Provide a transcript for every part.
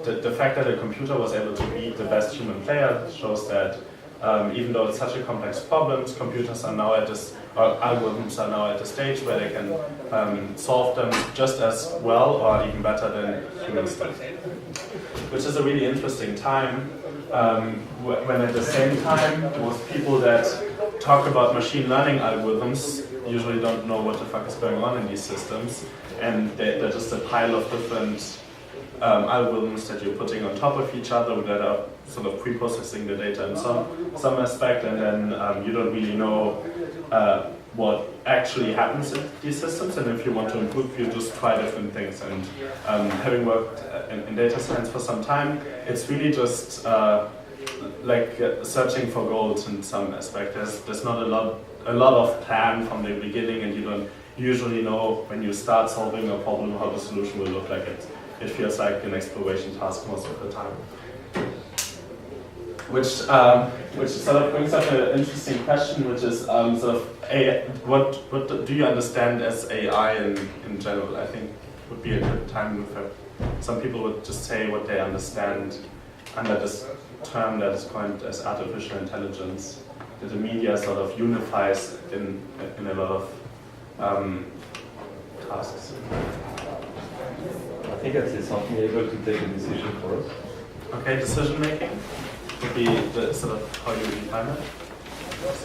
the fact that a computer was able to beat the best human player shows that even though it's such a complex problem, computers are now at this, or algorithms are now at the stage where they can solve them just as well or even better than humans do. Which is a really interesting time when at the same time most people that talk about machine learning algorithms usually don't know what the fuck is going on in these systems, and they're just a pile of different algorithms that you're putting on top of each other that are sort of pre-processing the data in some aspect, and then you don't really know what actually happens in these systems, and if you want to improve, you just try different things. And having worked in data science for some time, it's really just like searching for gold in some aspect. There's not a lot of plan from the beginning, and you don't usually know when you start solving a problem how the solution will look like. It feels like an exploration task most of the time. Which sort of brings up an interesting question, which is sort of what do you understand as AI in general? I think would be a good time if some people would just say what they understand under this term that is coined as artificial intelligence, that the media sort of unifies in a lot of tasks. I think it's something able to take a decision for us. Okay, decision making would be the sort of how you define it.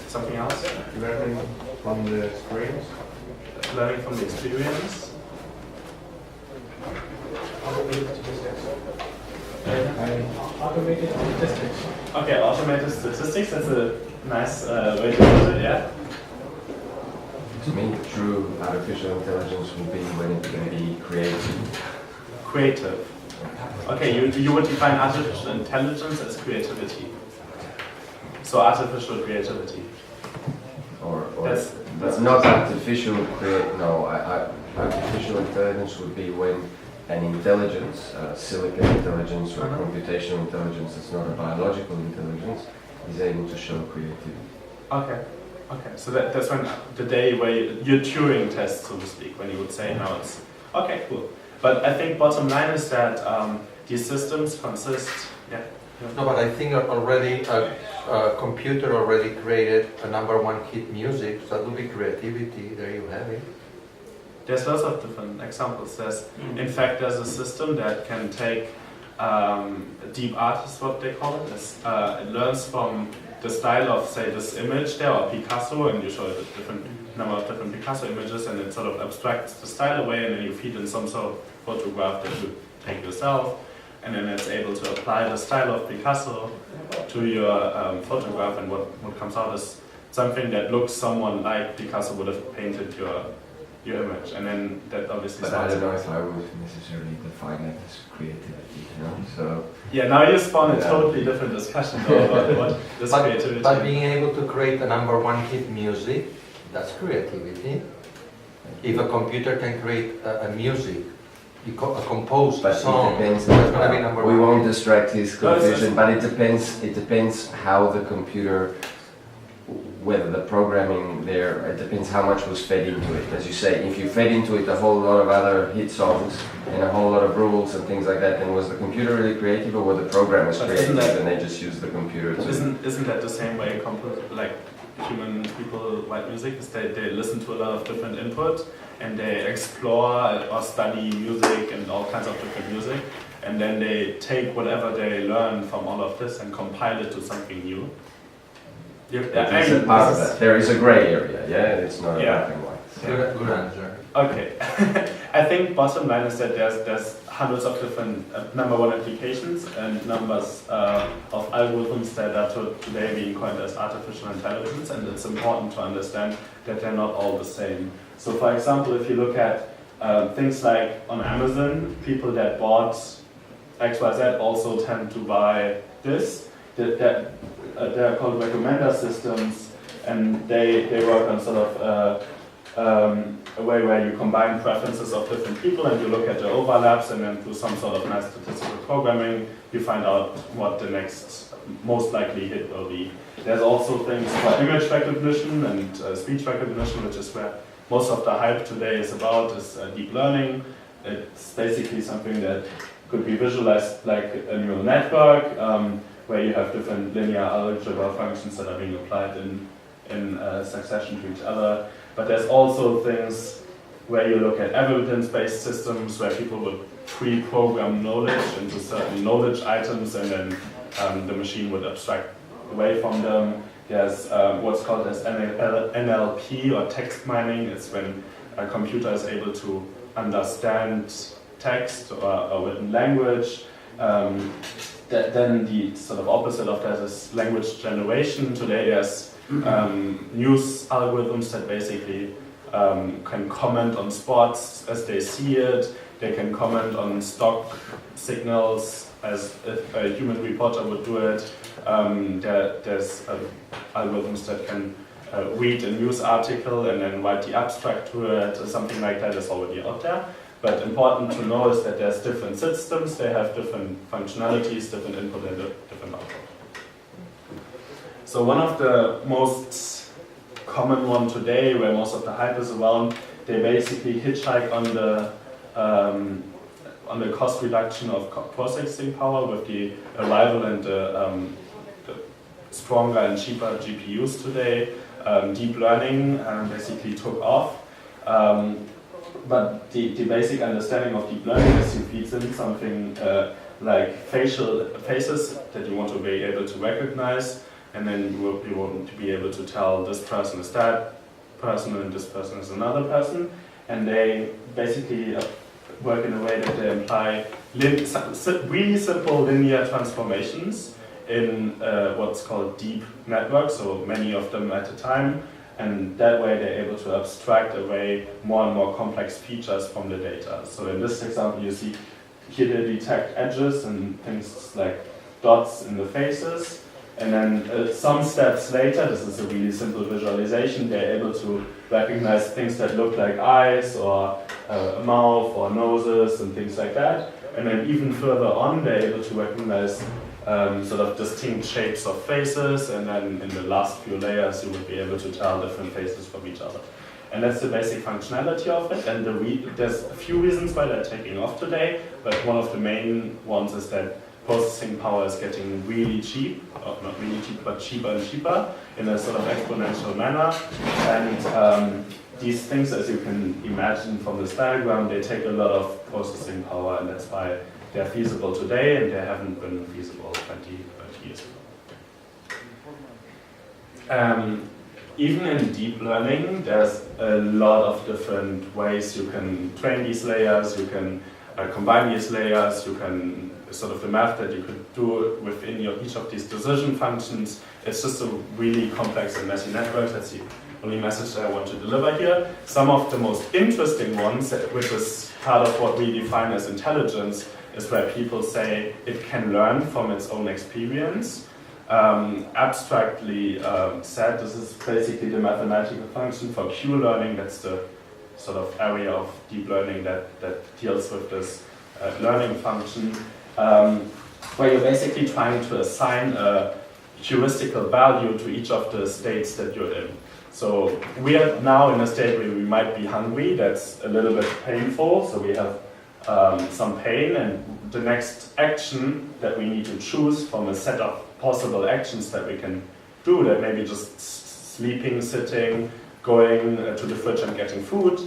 Something else? Learning from the experience. Learning from the experience. Automated statistics. Okay, automated statistics, that's a nice way to put it, yeah? To me, true artificial intelligence will be when it can be creative. Creative. Okay, you would define artificial intelligence as creativity. So artificial creativity. Or that's not artificial artificial intelligence would be when an intelligence, silicon intelligence or computational intelligence that's not a biological intelligence, is able to show creativity. Okay. Okay, so that's when the day where your Turing test, so to speak, when you would say now it's okay, cool. But I think bottom line is that these systems consist. Yeah. No, but I think already a computer already created a #1 hit music. So that would be creativity. There you have it. There's lots of different examples. In fact, there's a system that can take deep art, is what they call it. It learns from the style of, say, this image there, or Picasso, and you show it a different number of different Picasso images, and it sort of abstracts the style away, and then you feed in some sort of photograph that you take yourself, and then it's able to apply the style of Picasso to your photograph, and what comes out is something that looks someone like Picasso would have painted your image, and then that obviously. But I don't know if I would necessarily define it as creativity, you know. So yeah, now you spawn a totally different discussion though, about what is creativity. But being able to create a #1 hit music, that's creativity. If a computer can create a music, a composed song, it depends. that's going to be #1. We won't distract his confusion, but it depends. It depends how the computer. Whether the programming there, it depends how much was fed into it. As you say, if you fed into it a whole lot of other hit songs and a whole lot of rules and things like that, then was the computer really creative, or were the programmers creative and they just used the computer to... Isn't that the same way like human people write music? Is they listen to a lot of different input and they explore or study music and all kinds of different music, and then they take whatever they learn from all of this and compile it to something new. It's a part of that. There is a gray area, yeah? It's not a black and white. So. Good answer. Okay. I think bottom line is that there's hundreds of different #1 applications and numbers of algorithms that are today being coined as artificial intelligence, and it's important to understand that they're not all the same. So for example, if you look at things like on Amazon, people that bought XYZ also tend to buy this. They're called recommender systems, and they work on sort of a way where you combine preferences of different people and you look at the overlaps, and then through some sort of nice statistical programming you find out what the next most likely hit will be. There's also things for image recognition and speech recognition, which is where most of the hype today is about, is deep learning. It's basically something that could be visualized like a neural network, where you have different linear algebra functions that are being applied in succession to each other. But there's also things where you look at evidence-based systems where people would pre-program knowledge into certain knowledge items, and then the machine would abstract away from them. There's what's called as NLP, or text mining. It's when a computer is able to understand text or written language. Then the sort of opposite of that is language generation. Today there's news algorithms that basically can comment on sports as they see it. They can comment on stock signals as if a human reporter would do it. There's algorithms that can read a news article and then write the abstract to it, or something like that is already out there. But important to know is that there's different systems, they have different functionalities, different input and different output. So one of the most common one today, where most of the hype is around, they basically hitchhike on the cost reduction of processing power with the arrival and the stronger and cheaper GPUs today. Deep learning basically took off. But the basic understanding of deep learning is you feed in something like faces that you want to be able to recognize, and then you want to be able to tell this person is that person and this person is another person. And they basically work in a way that they imply really simple linear transformations in what's called deep networks, so many of them at a time. And that way they're able to abstract away more and more complex features from the data. So in this example you see here they detect edges and things like dots in the faces. And then some steps later, this is a really simple visualization, they're able to recognize things that look like eyes or a mouth or noses and things like that. And then even further on they're able to recognize sort of distinct shapes of faces, and then in the last few layers you would be able to tell different faces from each other. And that's the basic functionality of it, and there's a few reasons why they're taking off today, but one of the main ones is that processing power is getting really cheap, or not really cheap, but cheaper and cheaper in a sort of exponential manner. And these things, as you can imagine from this diagram, they take a lot of processing power, and that's why they're feasible today, and they haven't been feasible 20, 30 years ago. Even in deep learning, there's a lot of different ways you can train these layers, you can combine these layers, you can sort of the math that you could do within each of these decision functions. It's just a really complex and messy network. That's the only message that I want to deliver here. Some of the most interesting ones, which is part of what we define as intelligence, is where people say it can learn from its own experience. Abstractly said, this is basically the mathematical function for Q-learning. That's the sort of area of deep learning that deals with this learning function, where you're basically trying to assign a heuristical value to each of the states that you're in. So we are now in a state where we might be hungry. That's a little bit painful, so we have some pain, and the next action that we need to choose from a set of possible actions that we can do, that maybe just sleeping, sitting, going to the fridge and getting food,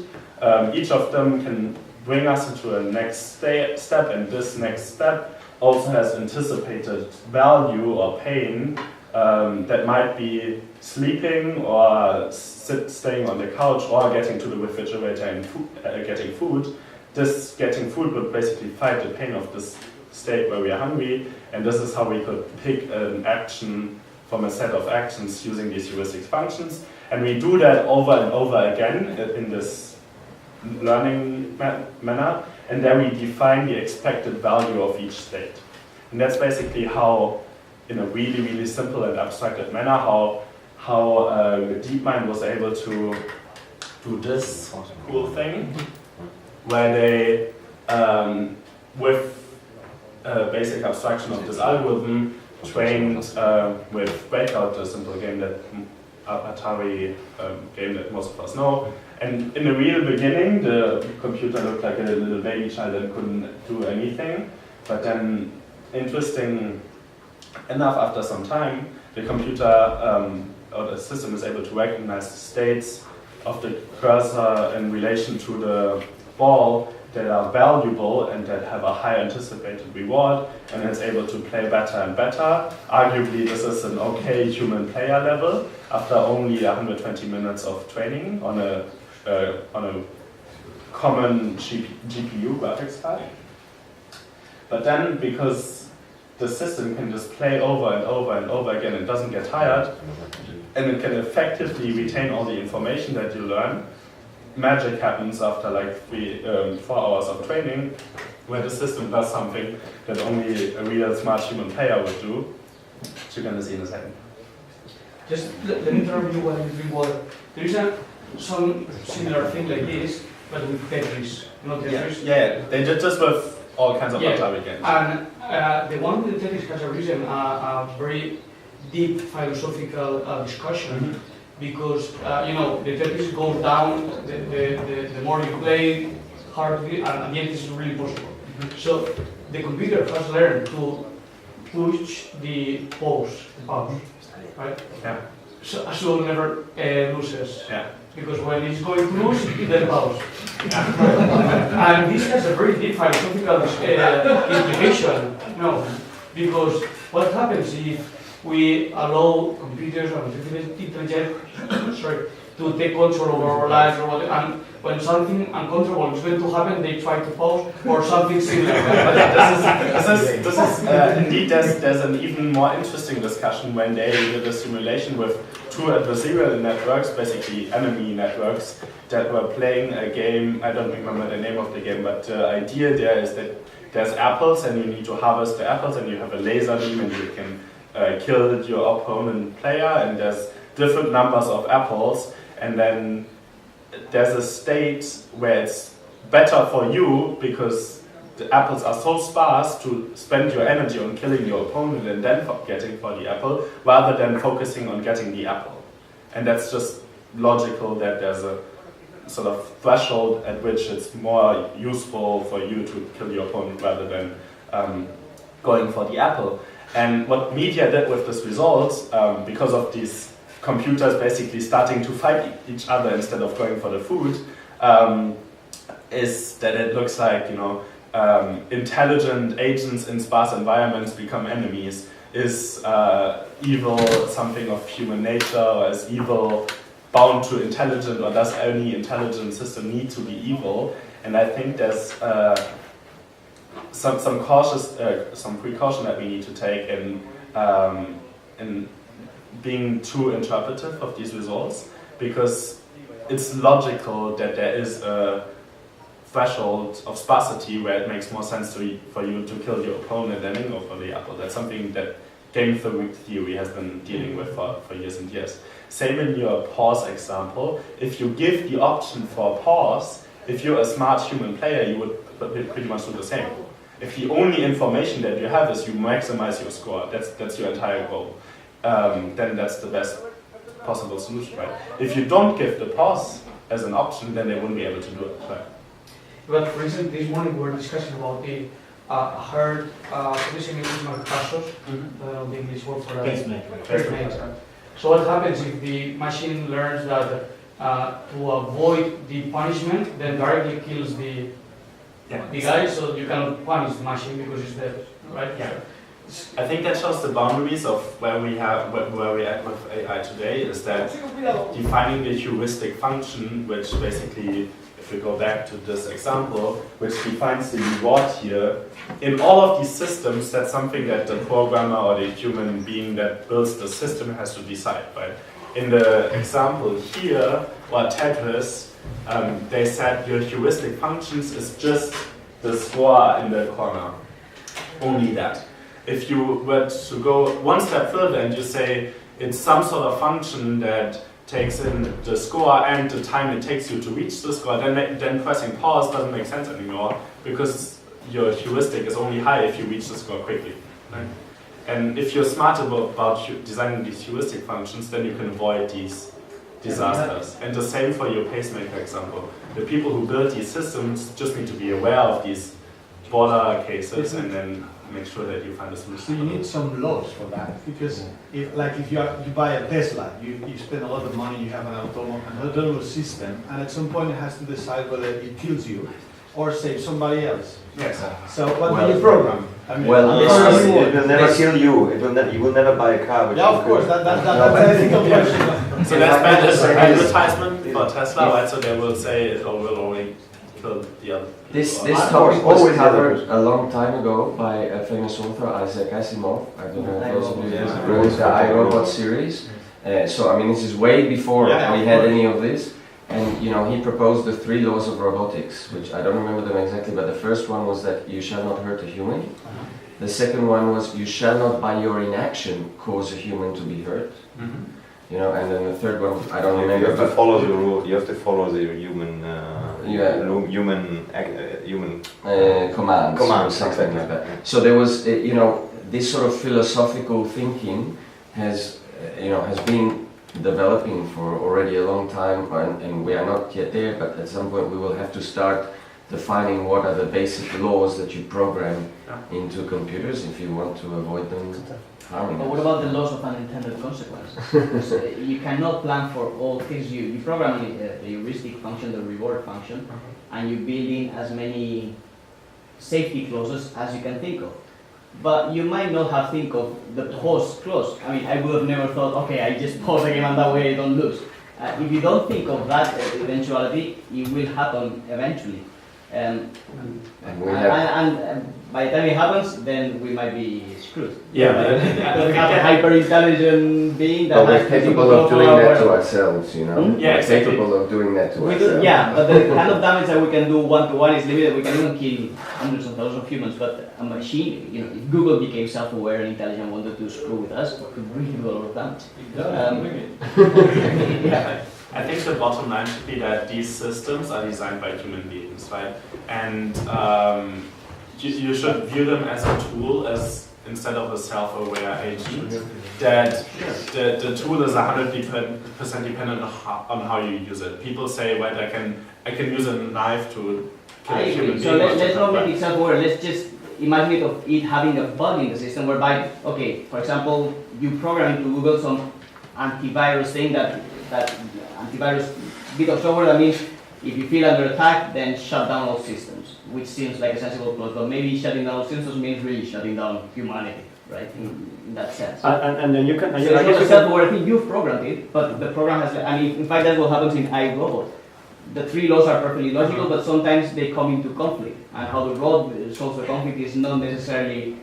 each of them can bring us into a next step, and this next step also has anticipated value or pain that might be sleeping or staying on the couch or getting to the refrigerator and getting food. This getting food would basically fight the pain of this state where we are hungry, and this is how we could pick an action from a set of actions using these heuristic functions. And we do that over and over again in this learning manner, and then we define the expected value of each state. And that's basically how, in a really, really simple and abstracted manner, how DeepMind was able to do this cool thing, where they, with basic abstraction of this algorithm, trained with Breakout, a simple game that Atari game that most of us know. And in the real beginning, the computer looked like a little baby child and couldn't do anything. But then, interesting enough, after some time, the computer or the system is able to recognize the states of the cursor in relation to the ball that are valuable and that have a high anticipated reward, and it's able to play better and better. Arguably, this is an okay human player level after only 120 minutes of training on a common GPU graphics card. But then, because the system can just play over and over and over again and doesn't get tired, and it can effectively retain all the information that you learn, magic happens after like 4 hours of training, where the system does something that only a real smart human player would do, which you're going to see in a second. Just let me interrupt you while you drink water. There is some similar thing like this, but with Tetris, not Tetris. Yeah, they did this with all kinds of Atari games. And the one with the Tetris has arisen a very deep philosophical discussion, because the Tetris goes down the more you play, harder, and at the end it's really possible. So the computer has learned to push the pause, right? Yeah. So never loses. Yeah. Because when it's going to lose, it then pause. And this has a very deep philosophical implication. No, because what happens if we allow computers and artificial intelligence, to take control over our lives, or whatever, and when something uncontrollable is going to happen, they try to pause or something similar. This is indeed, there's an even more interesting discussion when they did a simulation with 2 adversarial networks, basically enemy networks, that were playing a game. I don't remember the name of the game, but the idea there is that there's apples and you need to harvest the apples, and you have a laser beam and you can kill your opponent player, and there's different numbers of apples, and then there's a state where it's better for you because the apples are so sparse to spend your energy on killing your opponent and then getting for the apple, rather than focusing on getting the apple. And that's just logical that there's a sort of threshold at which it's more useful for you to kill your opponent rather than going for the apple. And what media did with this result, because of these computers basically starting to fight each other instead of going for the food, is that it looks like, intelligent agents in sparse environments become enemies. Is evil something of human nature, or is evil bound to intelligent, or does any intelligent system need to be evil? And I think there's some precaution that we need to take in being too interpretive of these results, because it's logical that there is a threshold of sparsity where it makes more sense for you to kill your opponent than go for the apple. That's something that game theory has been dealing with for years and years. Same in your pause example. If you give the option for pause, if you're a smart human player, you would pretty much do the same. If the only information that you have is you maximize your score, that's your entire goal, then that's the best possible solution, right? If you don't give the pause as an option, then they wouldn't be able to do it, right? But for instance, this morning we were discussing about the herd producing pasos, the English word for pacemaker. So what happens if the machine learns that to avoid the punishment, then directly kills the guy, so you cannot punish the machine because it's dead, right? Yeah. I think that shows the boundaries of where we are with AI today, is that defining the heuristic function, which basically, if we go back to this example, which defines the reward here, in all of these systems, that's something that the programmer or the human being that builds the system has to decide, right? In the example here, or Tetris, they said your heuristic functions is just the score in the corner, only that. If you were to go one step further and you say it's some sort of function that takes in the score and the time it takes you to reach the score, then pressing pause doesn't make sense anymore, because your heuristic is only high if you reach the score quickly. Right? And if you're smart about designing these heuristic functions, then you can avoid these disasters. And the same for your pacemaker example. The people who build these systems just need to be aware of these border cases and then make sure that you find a solution. So you need some laws for that, because if you buy a Tesla, you spend a lot of money, you have an autonomous system, and at some point it has to decide whether it kills you or saves somebody else. Yes. So what do you program? I mean, Well, It will never kill you. You will never buy a car. Which yeah, of course, that's an ethical question. So that's bad as an advertisement for Tesla, right? So they will say it will only kill the other. This people. topic was always covered others. a long time ago by a famous author, Isaac Asimov. I don't know if those of you Yeah. who wrote the iRobot series. So I mean, this is way before Yeah, we of had course. any of this. And you know, he proposed the 3 laws of robotics, which I don't remember them exactly, but the first one was that you shall not hurt a human. The second one was you shall not by your inaction cause a human to be hurt. Mhm. You know, and then the third one, I don't You remember. have to but- follow the rule. You have to follow the human, commands or commands. something Exactly. like that. So there was, you know, this sort of philosophical thinking has been developing for already a long time, and we are not yet there, but at some point we will have to start defining what are the basic laws that you program into computers if you want to avoid them harming But what us. about the laws of unintended consequences? Because, you cannot plan for all things. You program the heuristic function, the reward function, and you build in as many safety clauses as you can think of. But you might not have think of the pause clause. I mean, I would have never thought, okay, I just pause the game and that way I don't lose. If you don't think of that eventuality, it will happen eventually. And we have, And by the time it happens, then we might be screwed. Yeah, Because we have a hyper-intelligent being that but we're has to capable think of doing that to our- ourselves, you know? Hmm? Yeah, We're exactly. capable of doing that to We do, ourselves. yeah, but the kind of damage that we can do one-to-one is limited. We can even kill hundreds of thousands of humans, but a machine, you know, if Google became self-aware and intelligent and wanted to screw with us, we could really do a lot of damage. Yeah. I think the bottom line should be that these systems are designed by human beings, right? And you should view them as a tool, as instead of a self-aware agent. That the tool is 100% dependent on how you use it. People say, well, I can use a knife to kill I a human agree. being. So let's or not something, make it self-aware. Let's just imagine it of it having a bug in the system whereby, okay, for example, you program into Google some antivirus thing that antivirus bit of software that means if you feel under attack, then shut down all systems, which seems like a sensible clause, but maybe shutting down all systems means really shutting down humanity, right? In that sense. And then you can. So I it's guess not you a can- self-aware thing, you've programmed it, but the program has, I mean, in fact that's what happens in iRobot. The 3 laws are perfectly logical, but sometimes they come into conflict, and how the robot solves the conflict is not necessarily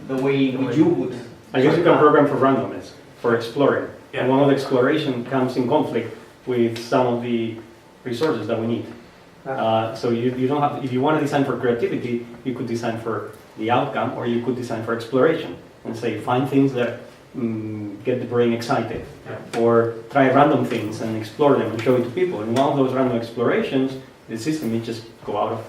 the way in which you would. I guess you can program for randomness, for exploring. Yeah. And one of the exploration comes in conflict with some of the resources that we need. So you don't have, if you want to design for creativity, you could design for the outcome, or you could design for exploration and say find things that get the brain excited, or try random things and explore them and show it to people. And one of those random explorations, the system may just go out of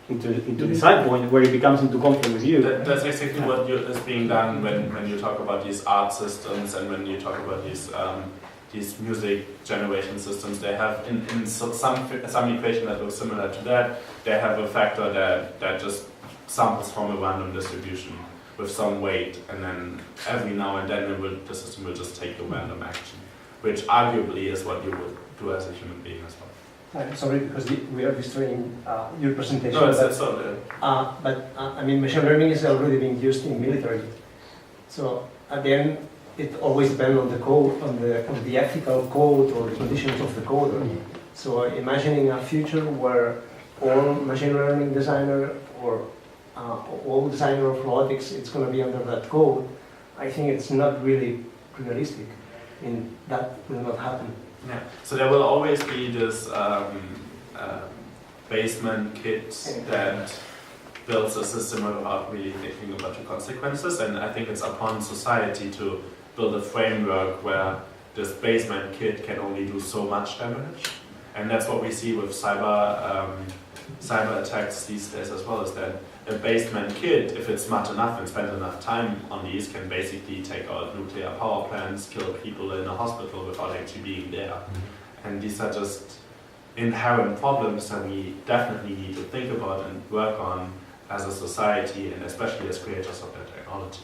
into the side point where it becomes into conflict with you. That's exactly what is being done when you talk about these art systems and when you talk about these music generation systems. They have in some equation that looks similar to that. They have a factor that just samples from a random distribution with some weight, and then every now and then the system will just take a random action, which arguably is what you would do as a human being as well. I'm sorry, because we are destroying your presentation. No, I mean, machine learning is already being used in military. So at the end, it always depends on the code, on the ethical code or the conditions of the code. So imagining a future where all machine learning designer or all designer of robotics, it's going to be under that code, I think it's not really realistic. I mean, that will not happen. Yeah. So there will always be this basement kit that builds a system without really thinking about the consequences, and I think it's upon society to build a framework where this basement kit can only do so much damage, and that's what we see with cyber attacks these days as well, is that a basement kit, if it's smart enough and spend enough time on these, can basically take out nuclear power plants, kill people in a hospital without actually being there. And these are just inherent problems that we definitely need to think about and work on as a society, and especially as creators of that technology.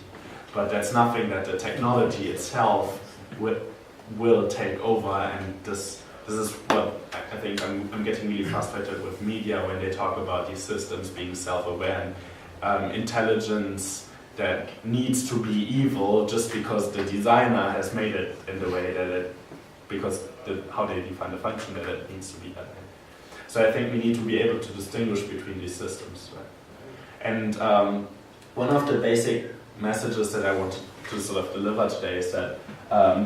But that's nothing that the technology itself will take over, and this is what I think I'm getting really frustrated with media when they talk about these systems being self-aware and intelligence that needs to be evil just because the designer has made it in the way that it, because how they define the function, that it needs to be that way. So I think we need to be able to distinguish between these systems. Right? And one of the basic messages that I want to sort of deliver today is that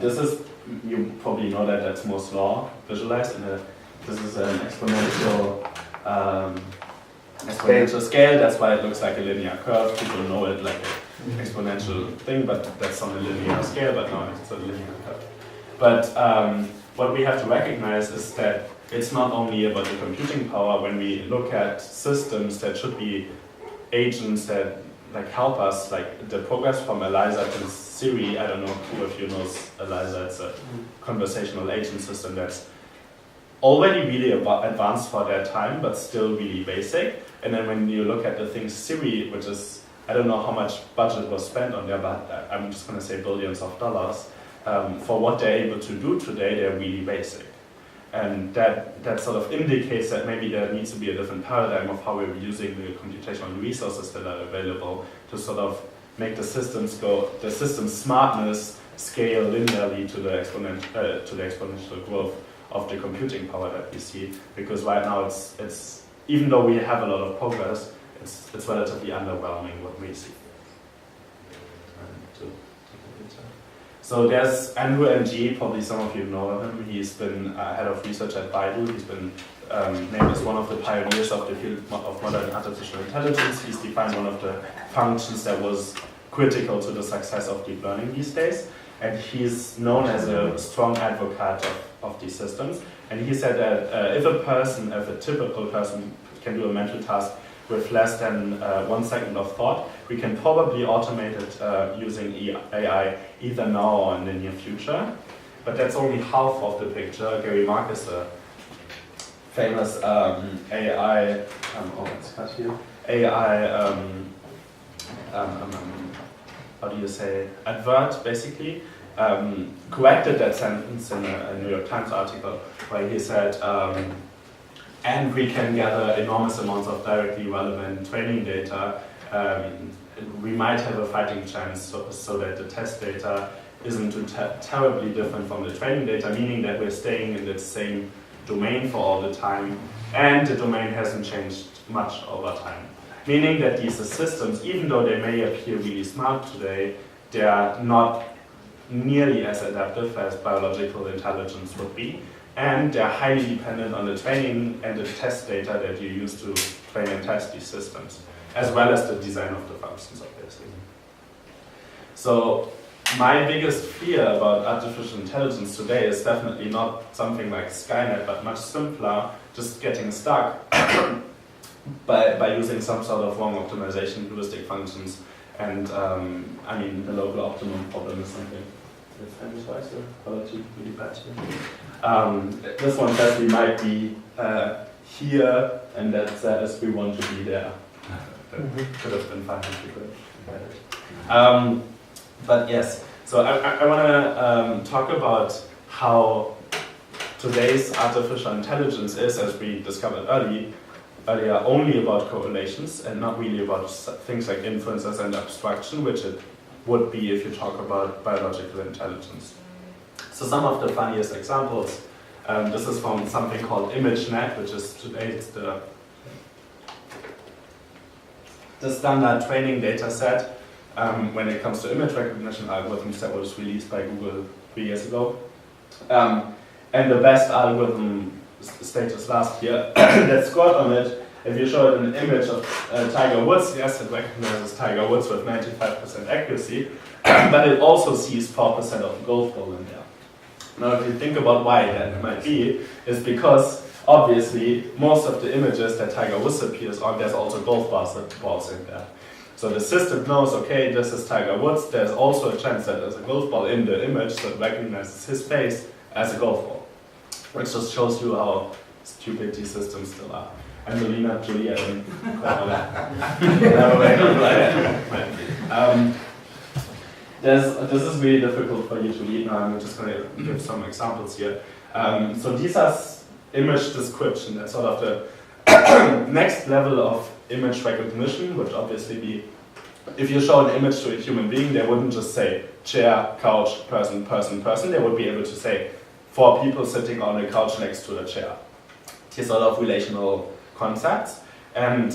this is, you probably know that that's Moore's law visualized in this is an exponential scale, that's why it looks like a linear curve. People know it like an exponential thing, but that's on a linear scale, but no, it's a linear curve. But what we have to recognize is that it's not only about the computing power. When we look at systems that should be agents that like help us, like the progress from ELIZA to Siri, I don't know who of you knows ELIZA, it's a conversational agent system that's already really advanced for their time, but still really basic. And then when you look at the thing Siri, which is, I don't know how much budget was spent on there, but I'm just going to say billions of dollars, for what they're able to do today, they're really basic. And that sort of indicates that maybe there needs to be a different paradigm of how we're using the computational resources that are available to sort of make the system's smartness scale linearly to the exponential growth of the computing power that we see. Because right now it's even though we have a lot of progress, it's relatively underwhelming what we see. So there's Andrew Ng, probably some of you know him. He's been head of research at Baidu. He's been named as one of the pioneers of the field of modern artificial intelligence. He's defined one of the functions that was critical to the success of deep learning these days. And he's known as a strong advocate of these systems. And he said that if a typical person can do a mental task with less than 1 second of thought, we can probably automate it using AI either now or in the near future. But that's only half of the picture. Gary Mark is a famous AI, how do you say, advert, basically, corrected that sentence in a New York Times article where he said, and we can gather enormous amounts of directly relevant training data, we might have a fighting chance so that the test data isn't too terribly different from the training data, meaning that we're staying in the same domain for all the time, and the domain hasn't changed much over time. Meaning that these systems, even though they may appear really smart today, they are not nearly as adaptive as biological intelligence would be, and they're highly dependent on the training and the test data that you use to train and test these systems, as well as the design of the functions, obviously. So my biggest fear about artificial intelligence today is definitely not something like Skynet, but much simpler, just getting stuck by using some sort of wrong optimization heuristic functions. And I mean, the local optimum problem is something. Quality really bad here. This one says we might be here, and that says we want to be there. That could have been fine if we could. But yes, so I want to talk about how today's artificial intelligence is, as we discovered earlier, only about correlations and not really about things like inferences and abstraction, which it would be if you talk about biological intelligence. So some of the funniest examples, this is from something called ImageNet, which is today the standard training data set when it comes to image recognition algorithms that was released by Google 3 years ago. And the best algorithm status last year that scored on it, if you show it an image of Tiger Woods, yes, it recognizes Tiger Woods with 95% accuracy, but it also sees 4% of the golf ball in there. Now, if you think about why that might be, is because obviously most of the images that Tiger Woods appears on, there's also golf balls in there. So the system knows, okay, this is Tiger Woods, there's also a chance that there's a golf ball in the image, so it recognizes his face as a golf ball. Which just shows you how stupid these systems still are. Angelina Jolie, I don't quite know that. This is really difficult for you to read now. I'm just going to give some examples here. So these are image description. That's sort of the next level of image recognition, which obviously be, if you show an image to a human being, they wouldn't just say chair, couch, person, person, person. They would be able to say 4 people sitting on a couch next to a chair. These sort of relational concepts. And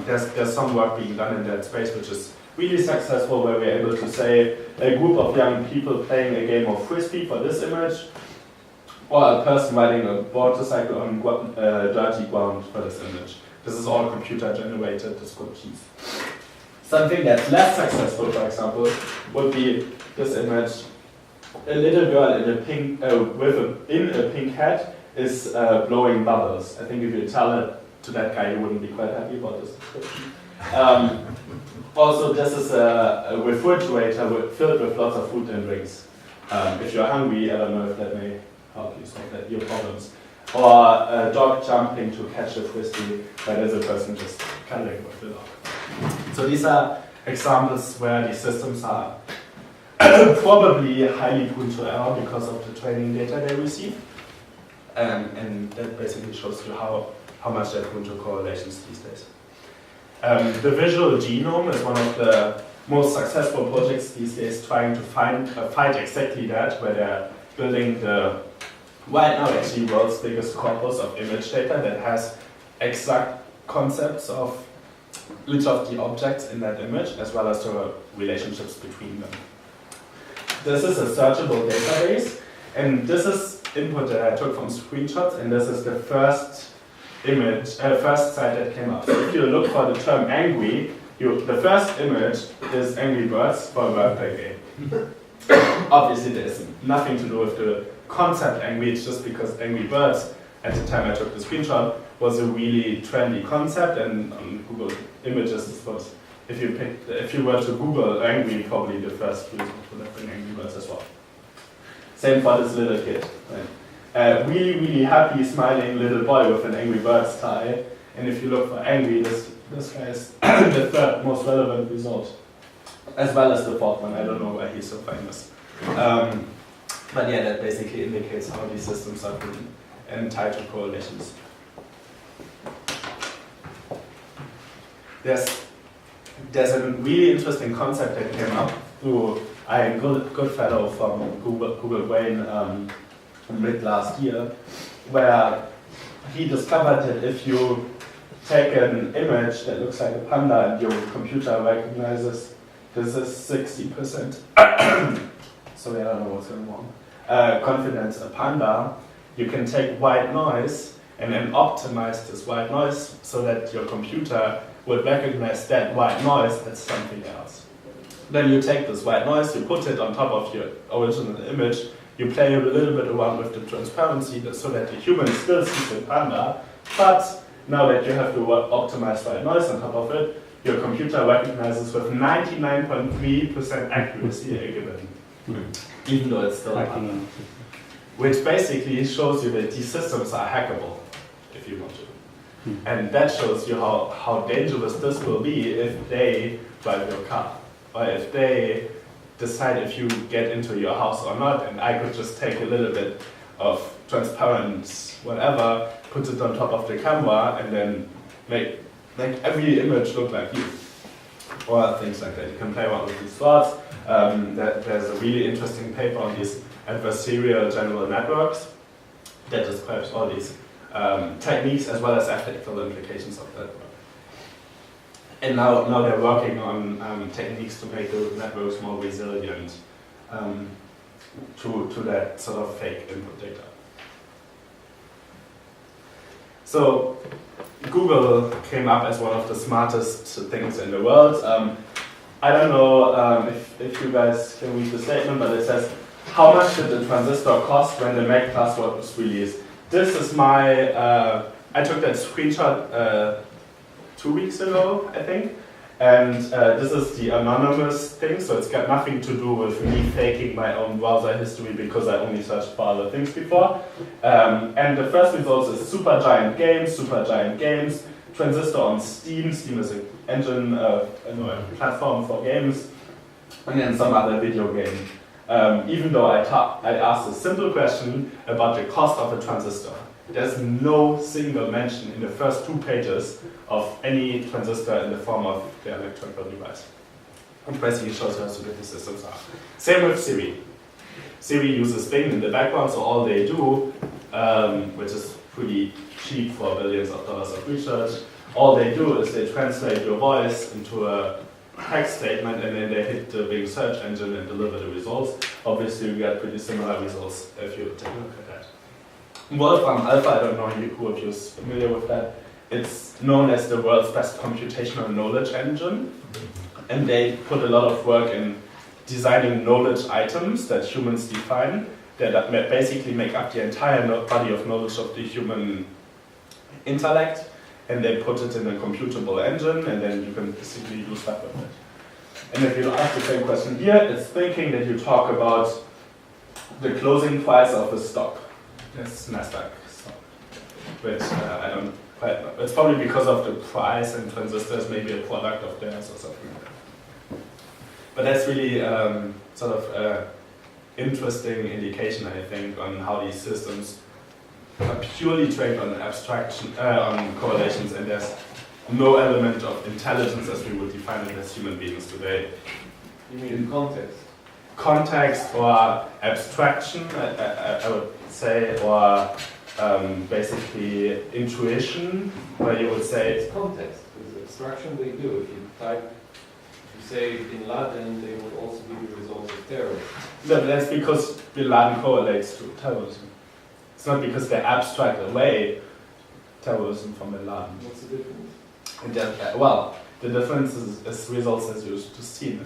there's some work being done in that space which is really successful, where we're able to say a group of young people playing a game of frisbee for this image, or a person riding a motorcycle on dirty ground for this image. This is all computer-generated descriptions. Something that's less successful, for example, would be this image. A little girl in a pink in a pink hat is blowing bubbles. I think if you tell it to that guy, he wouldn't be quite happy about this description. Also, this is a refrigerator filled with lots of food and drinks. If you're hungry, I don't know if that may help you solve your problems. Or a dog jumping to catch a frisbee, where there's a person just cuddling with the dog. So these are examples where these systems are probably highly prone to error because of the training data they receive. And that basically shows you how much they're prone to correlations these days. The visual genome is one of the most successful projects these days, trying to fight exactly that, where they're building right now actually world's biggest corpus of image data that has exact concepts of each of the objects in that image, as well as the relationships between them. This is a searchable database, and this is input that I took from screenshots, and this is the first first site that came up. So if you look for the term angry, the first image is Angry Birds for a wordplay game. Obviously there's nothing to do with the concept angry, it's just because Angry Birds, at the time I took the screenshot, was a really trendy concept, and on Google Images this was, if you were to Google angry, probably the first result would have been Angry Birds as well. Same for this little kid. Right? Really, really happy, smiling little boy with an Angry Birds tie. And if you look for angry, this guy is the third most relevant result, as well as the fourth one. I don't know why he's so famous. But yeah, that basically indicates how these systems are written and tied to correlations. There's a really interesting concept that came up through a good fellow from Google Brain mid last year, where he discovered that if you take an image that looks like a panda and your computer recognizes this is 60%, sorry, I don't know what's going on, confidence a panda, you can take white noise and then optimize this white noise so that your computer would recognize that white noise as something else. Then you take this white noise, you put it on top of your original image, you play a little bit around with the transparency so that the human still sees the panda, but now that you have the optimized white noise on top of it, your computer recognizes with 99.3% accuracy a given, even though it's still a panda. Which basically shows you that these systems are hackable, if you want to. And that shows you how dangerous this will be if they drive your car, or if they decide if you get into your house or not, and I could just take a little bit of transparent whatever, put it on top of the camera, and then make every image look like you, or things like that. You can play around with these thoughts. There's a really interesting paper on these adversarial general networks that describes all these techniques as well as ethical implications of that work. And now they're working on techniques to make the networks more resilient to that sort of fake input data. So Google came up as one of the smartest things in the world. I don't know if you guys can read the statement, but it says, how much did the transistor cost when the Mac password was released? This is my, I took that screenshot 2 weeks ago, I think, And this is the anonymous thing, so it's got nothing to do with me faking my own browser history because I only searched for other things before. And the first result is Supergiant Games, Transistor on Steam. Steam is an engine, a platform for games, and then some other video game. Even though I asked a simple question about the cost of a transistor. There's no single mention in the first 2 pages of any transistor in the form of the electrical device. And basically shows how stupid the systems are. Same with Siri. Siri uses Bing in the background, so all they do, which is pretty cheap for billions of dollars of research, all they do is they translate your voice into a text statement and then they hit the Bing search engine and deliver the results. Obviously you get pretty similar results if you take a look at that. Wolfram Alpha, I don't know who of you is familiar with that. It's known as the world's best computational knowledge engine. And they put a lot of work in designing knowledge items that humans define, that basically make up the entire body of knowledge of the human intellect. And they put it in a computable engine, and then you can basically do stuff with it. And if you ask the same question here, it's thinking that you talk about the closing price of a stock. This Nasdaq stock, which I don't quite know. It's probably because of the price, and transistors maybe a product of theirs or something like that. But that's really sort of interesting indication, I think, on how these systems are purely trained on abstraction, on correlations, and there's no element of intelligence as we would define it as human beings today. You mean context? Context or abstraction, I would say, or basically intuition, where you would say... It's context. Because abstraction they do. If you say Bin Laden, they would also give you results of terror. No, that's because Bin Laden correlates to terrorism. It's not because they abstract away terrorism from Bin Laden. What's the difference? And well, the difference is results as you just seen.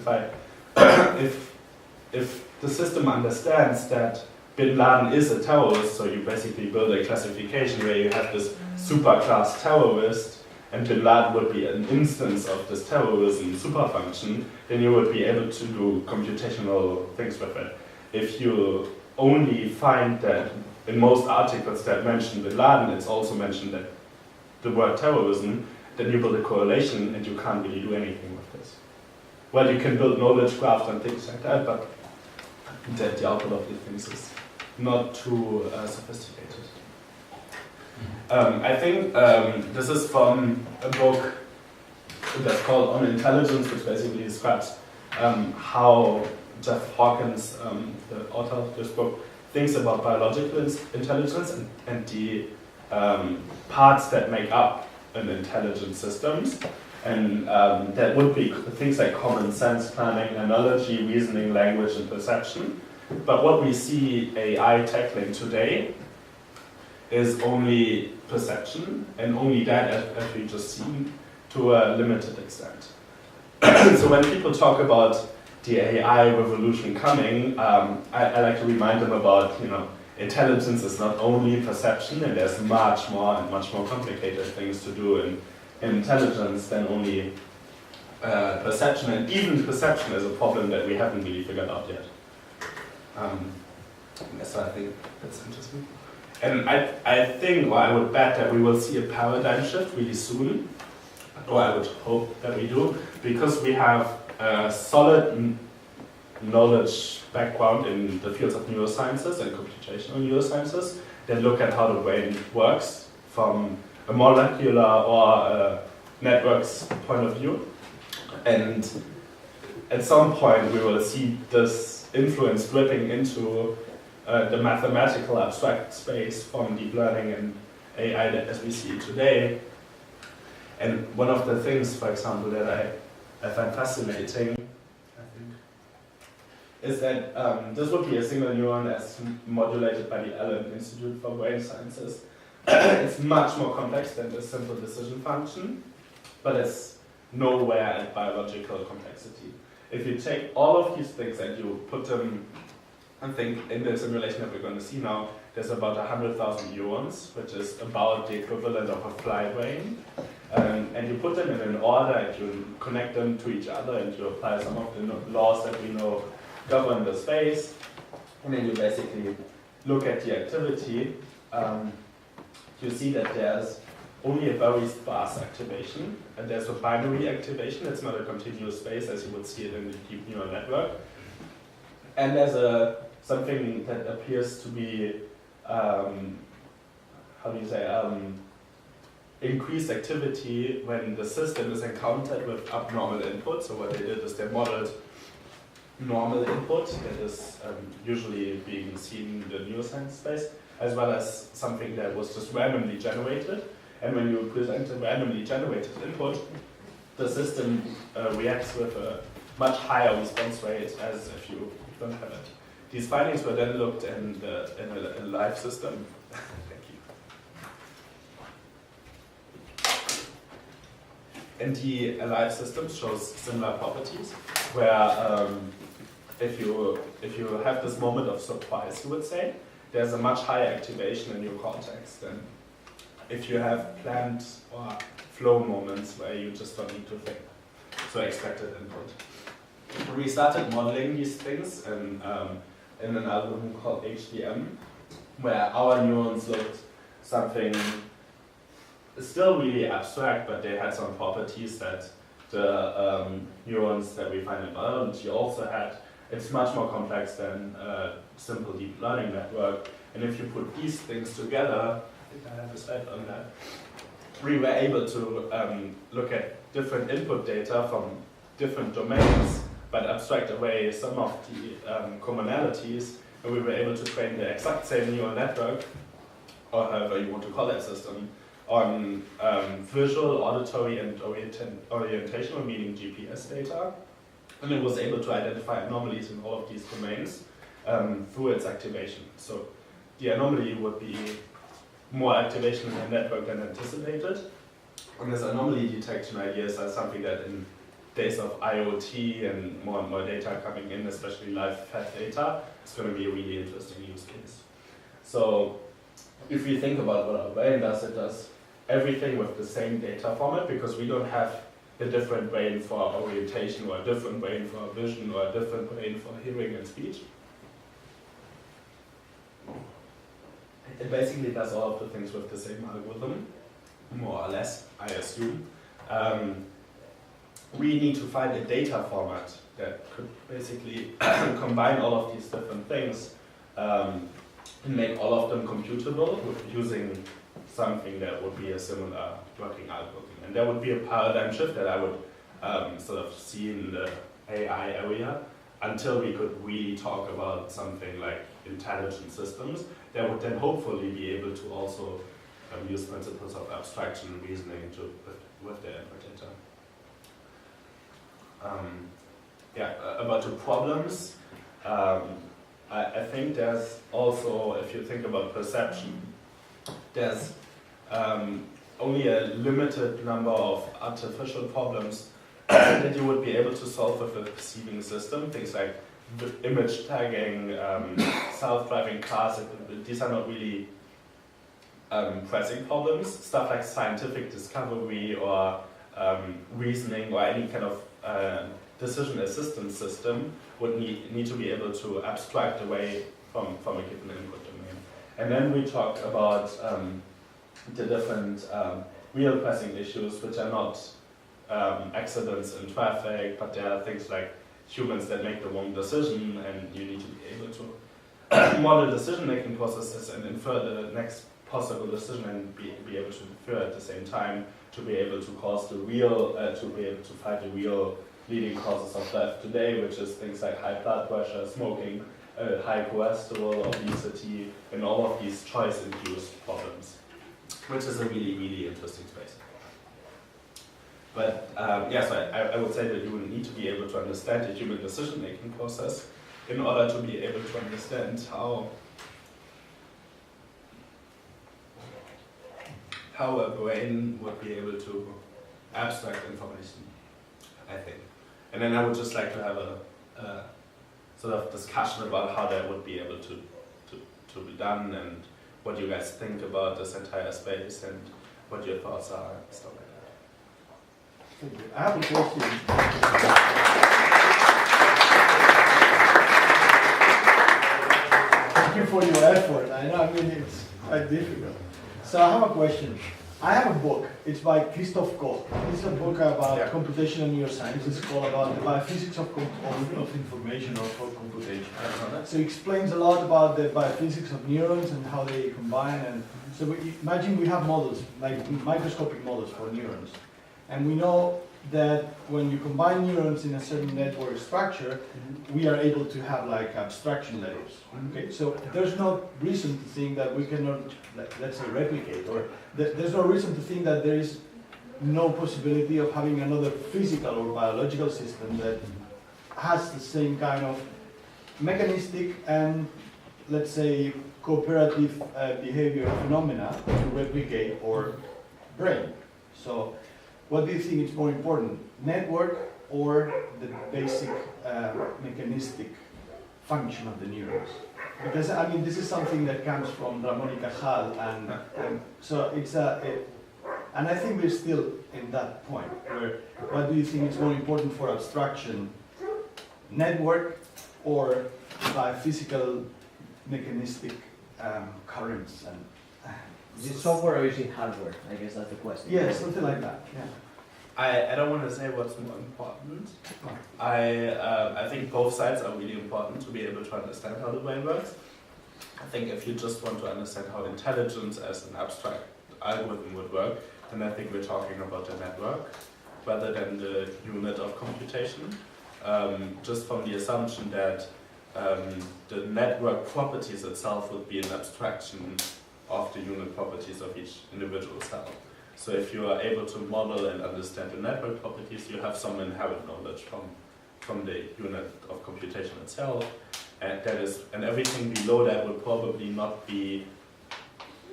If the system understands that Bin Laden is a terrorist, so you basically build a classification where you have this superclass terrorist, and Bin Laden would be an instance of this terrorism superfunction, then you would be able to do computational things with it. If you only find that in most articles that mention Bin Laden, it's also mentioned that the word terrorism, then you build a correlation and you can't really do anything with this. Well, you can build knowledge graphs and things like that, but the output of these things is not too sophisticated. I think this is from a book that's called On Intelligence, which basically describes how Jeff Hawkins, the author of this book, thinks about biological intelligence and the parts that make up an intelligent systems. And that would be things like common sense, planning, analogy, reasoning, language, and perception. But what we see AI tackling today is only perception, and only that, as we just seen, to a limited extent. So when people talk about the AI revolution coming, I like to remind them about, intelligence is not only perception, and there's much more complicated things to do in intelligence than only perception, and even perception is a problem that we haven't really figured out yet. So I think that's interesting. And I think, or I would bet that we will see a paradigm shift really soon, or I would hope that we do, because we have a solid knowledge background in the fields of neurosciences and computational neurosciences that look at how the brain works from a molecular or a networks point of view. And at some point we will see this influence dripping into the mathematical abstract space from deep learning and AI as we see it today. And one of the things, for example, that I find fascinating, I think, is that this would be a single neuron as modulated by the Allen Institute for Brain Sciences. It's much more complex than the simple decision function, but it's nowhere at biological complexity. If you take all of these things and you put them, I think in the simulation that we're going to see now, there's about 100,000 neurons, which is about the equivalent of a fly brain. and you put them in an order and you connect them to each other and you apply some of the laws that we know govern the space, and then you basically look at the activity, you see that there's only a very sparse activation, and there's a binary activation. It's not a continuous space as you would see it in the deep neural network. And there's something that appears to be, increased activity when the system is encountered with abnormal input. So what they did is they modeled normal input that is usually being seen in the neuroscience space, as well as something that was just randomly generated. And when you present a randomly generated input, the system reacts with a much higher response rate as if you don't have it. These findings were then looked in a live system. Thank you. And the live system shows similar properties, where if you have this moment of surprise, you would say, there's a much higher activation in your cortex than if you have planned or flow moments where you just don't need to think. So expected input. We started modeling these things in an algorithm called HDM, where our neurons looked something still really abstract, but they had some properties that the neurons that we find in biology also had. It's much more complex than a simple deep learning network. And if you put these things together, I think I have a slide on that, we were able to look at different input data from different domains, but abstract away some of the commonalities, and we were able to train the exact same neural network, or however you want to call that system, on visual, auditory, and orientational, meaning GPS data. And it was able to identify anomalies in all of these domains through its activation. So the anomaly would be more activation in the network than anticipated. And this anomaly detection ideas are something that in days of IoT and more data coming in, especially live fed data, it's going to be a really interesting use case. So if we think about what our brain does, it does everything with the same data format, because we don't have a different brain for orientation, or a different brain for vision, or a different brain for hearing and speech. It basically does all of the things with the same algorithm, more or less, I assume. We need to find a data format that could basically combine all of these different things and make all of them computable with using something that would be a similar working algorithm. And there would be a paradigm shift that I would sort of see in the AI area until we could really talk about something like intelligent systems that would then hopefully be able to also use principles of abstraction and reasoning with the input data. About the problems, I think there's also, if you think about perception, there's only a limited number of artificial problems that you would be able to solve with a perceiving system. Things like image tagging, self-driving cars, these are not really pressing problems. Stuff like scientific discovery or reasoning or any kind of decision assistance system would need to be able to abstract away from a given input domain. And then we talk about the different real pressing issues, which are not accidents in traffic, but there are things like humans that make the wrong decision, and you need to be able to model decision-making processes and infer the next possible decision and be able to infer at the same time to be able to cause the real, to be able to fight the real leading causes of death today, which is things like high blood pressure, smoking, high cholesterol, obesity, and all of these choice-induced problems, which is a really, really interesting space. But so I would say that you will need to be able to understand the human decision-making process in order to be able to understand how a brain would be able to abstract information, I think. And then I would just like to have a sort of discussion about how that would be able to be done, and what you guys think about this entire space and what your thoughts are and stuff like that. Thank you. I have a question. Thank you for your effort. I know, I mean, it's quite difficult. So I have a question. I have a book. It's by Christoph Koch. It's a book about computational neuroscience. It's called about the biophysics of information or for computation. So it explains a lot about the biophysics of neurons and how they combine. And so imagine we have models, like microscopic models for neurons. And we know that when you combine neurons in a certain network structure, we are able to have like abstraction layers. Okay, so there's no reason to think that we cannot, let's say, replicate, or there's no reason to think that there is no possibility of having another physical or biological system that has the same kind of mechanistic and, let's say, cooperative behavior phenomena to replicate our brain. So, what do you think is more important, network or the basic mechanistic function of the neurons? Because I mean, this is something that comes from Ramon y Cajal, and so it's and I think we're still in that point where what do you think is more important for abstraction, network or by physical mechanistic currents and. Is it software or is it hardware? I guess that's the question. Yeah, something like that. Yeah. I don't want to say what's more important. I think both sides are really important to be able to understand how the brain works. I think if you just want to understand how intelligence as an abstract algorithm would work, then I think we're talking about the network rather than the unit of computation. Just from the assumption that the network properties itself would be an abstraction of the unit properties of each individual cell. So if you are able to model and understand the network properties, you have some inherent knowledge from the unit of computation itself, and and everything below that would probably not be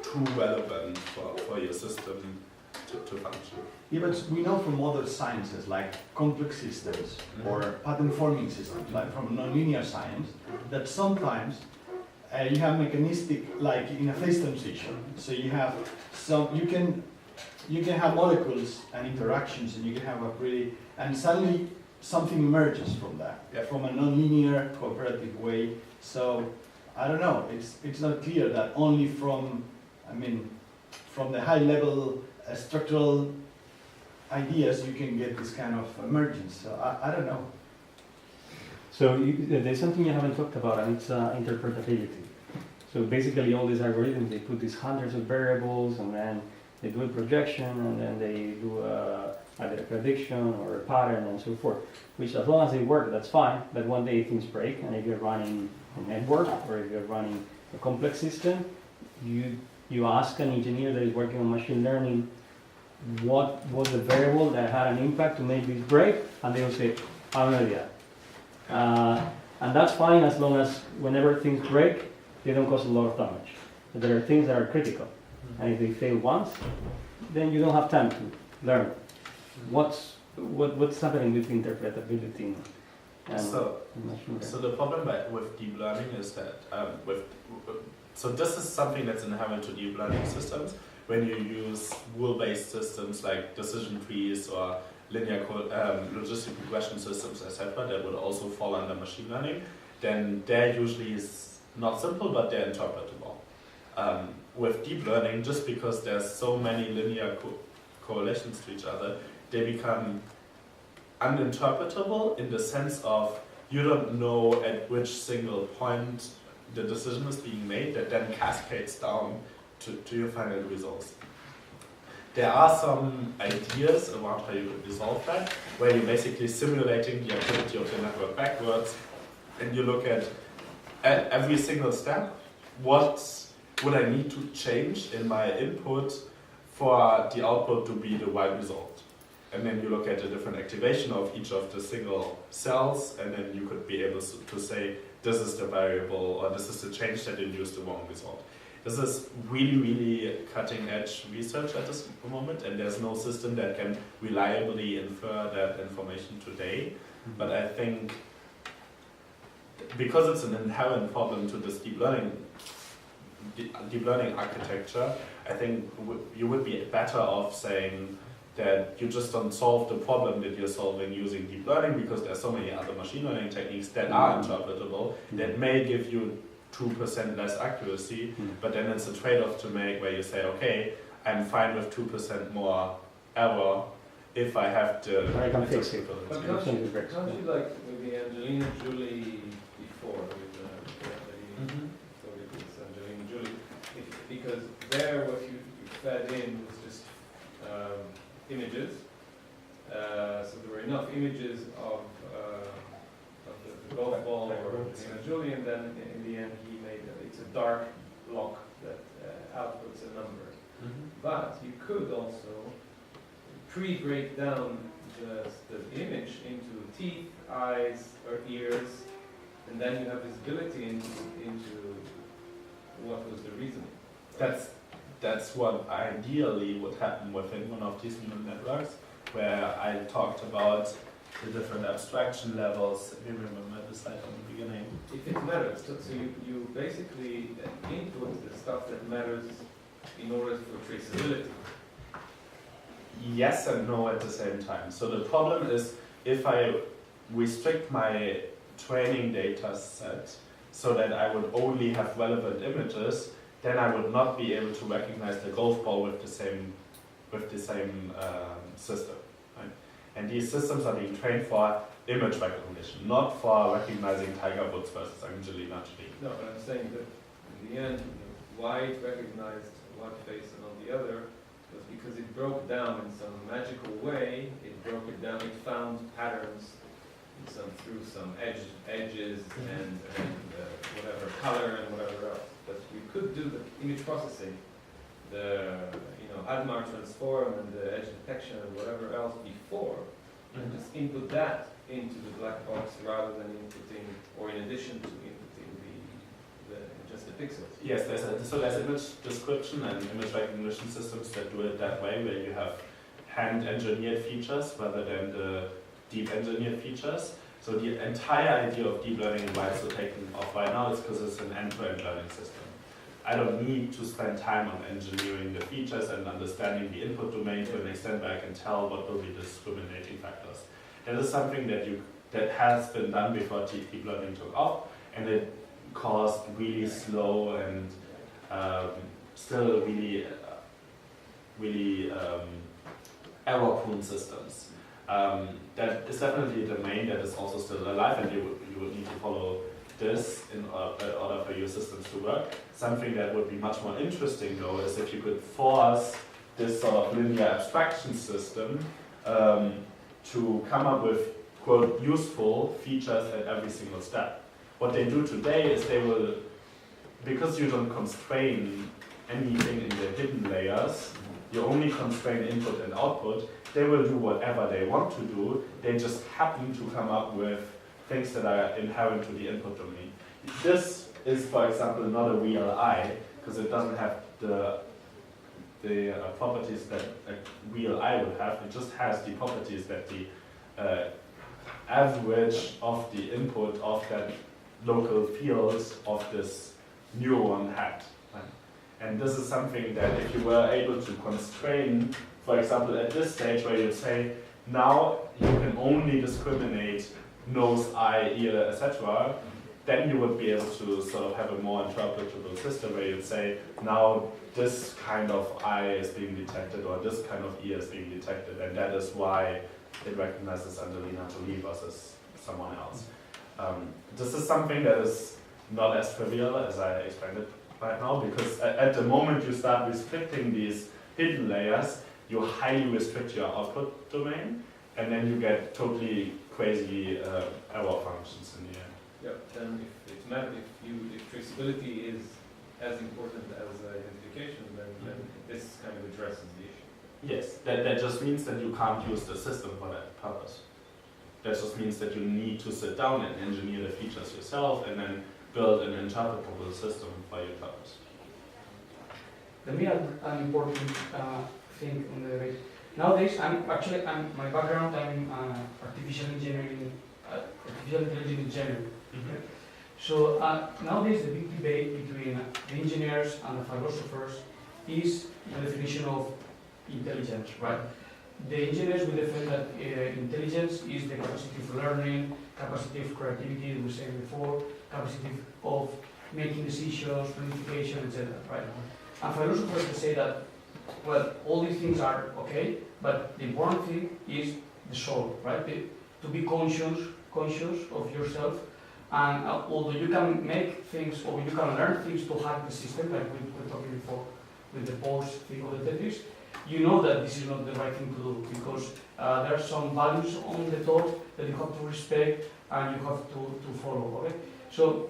too relevant for your system to function. Yeah, but we know from other sciences like complex systems or pattern forming systems, like from nonlinear science, that sometimes you have mechanistic, like in a phase transition. So you have you can have molecules and interactions, and you can have and suddenly something emerges from that, from a nonlinear cooperative way. So I don't know. It's not clear that only from the high level structural ideas you can get this kind of emergence. So I don't know. So there's something you haven't talked about, and it's interpretability. So basically all these algorithms, they put these hundreds of variables, and then they do a projection, and then they do either a prediction or a pattern and so forth, which as long as they work, that's fine, but one day things break, and if you're running a network or if you're running a complex system, you ask an engineer that is working on machine learning what was the variable that had an impact to make this break, and they will say, I have no idea. And that's fine as long as whenever things break, they don't cause a lot of damage. But there are things that are critical. And if they fail once, then you don't have time to learn what's happening with interpretability. So the problem with deep learning is that so this is something that's inherent to deep learning systems. When you use rule-based systems like decision trees or linear logistic regression systems, etc., that would also fall under machine learning, then they're usually not simple, but they're interpretable. With deep learning, just because there's so many linear correlations to each other, they become uninterpretable in the sense of you don't know at which single point the decision is being made that then cascades down to your final results. There are some ideas around how you could resolve that, where you're basically simulating the activity of the network backwards, and you look at every single step, what would I need to change in my input for the output to be the right result? And then you look at the different activation of each of the single cells, and then you could be able to say, this is the variable, or this is the change that induced the wrong result. This is really, really cutting edge research at this moment, and there's no system that can reliably infer that information today. But I think because it's an inherent problem to this deep learning architecture, I think you would be better off saying, that you just don't solve the problem that you're solving using deep learning because there's so many other machine learning techniques that are interpretable that may give you 2% less accuracy, but then it's a trade-off to make where you say, okay, I'm fine with 2% more error if I have to. I can fix it. But can't you like with the Angelina Jolie before, with so it was Angelina Jolie, because there what you fed in was just images. So there were enough images of the golf ball or Angelina Jolie, and then in the end he made it's a dark block that outputs a number. But you could also pre-break down the image into teeth, eyes, or ears, and then you have visibility into what was the reasoning. That's what ideally would happen within one of these neural networks, where I talked about the different abstraction levels. If you remember the slide from the beginning. If it matters, so you basically input the stuff that matters in order for traceability. Yes and no at the same time. So the problem is if I restrict my training data set so that I would only have relevant images, then I would not be able to recognize the golf ball with the same system. Right? And these systems are being trained for image recognition, not for recognizing Tiger Woods versus Angelina Jolie. No, but I'm saying that in the end, why it recognized one face and not the other was because it broke down in some magical way. It broke it down. It found patterns through some edges and whatever color and whatever else. But you could do the image processing, the Admar transform and the edge detection and whatever else before, and just input that into the black box rather than inputting, or in addition to inputting just the pixels. Yes, there's image description and image recognition systems that do it that way, where you have hand-engineered features rather than the deep engineered features. So the entire idea of deep learning and why it's so taken off right now is because it's an end-to-end learning system. I don't need to spend time on engineering the features and understanding the input domain to an extent where I can tell what will be the discriminating factors. That is something that has been done before deep learning took off, and it caused really slow and still really error-prone systems. That is definitely a domain that is also still alive, and you would need to follow this in order for your systems to work. Something that would be much more interesting, though, is if you could force this sort of linear abstraction system to come up with, quote, useful features at every single step. What they do today is they will, because you don't constrain anything in the hidden layers, you only constrain input and output, they will do whatever they want to do. They just happen to come up with things that are inherent to the input domain. This is, for example, not a real eye, because it doesn't have the properties that a real eye would have. It just has the properties that the average of the input of that local fields of this neuron had. And this is something that if you were able to constrain, for example, at this stage where you say, now you can only discriminate nose, eye, ear, etc., then you would be able to sort of have a more interpretable system where you'd say, now this kind of eye is being detected or this kind of ear is being detected, and that is why it recognizes Angelina Jolie versus someone else. This is something that is not as trivial as I explained it right now, because at the moment you start restricting these hidden layers, you highly restrict your output domain, and then you get totally crazy error functions in the end. Yeah, then if traceability is as important as identification, then this kind of addresses the issue. Yes, that just means that you can't use the system for that purpose. That just means that you need to sit down and engineer the features yourself and then build an interpretable system for your purpose. Let me add an important thing on the debate. Nowadays, my background, I'm artificial intelligence engineer. Mm-hmm. So nowadays, the big debate between the engineers and the philosophers is the definition of intelligence, right? the engineers will defend that intelligence is the capacity of learning, capacity of creativity, we said before, capacity of making decisions, planification, etc. Right? And philosophers will say that, well, all these things are okay, but the important thing is the soul, right? To be conscious of yourself, and although you can make things or you can learn things to hack the system, like we were talking before with the pause thing of the Tetris, you know that this is not the right thing to do because there are some values on the top that you have to respect and you have to follow. Okay, so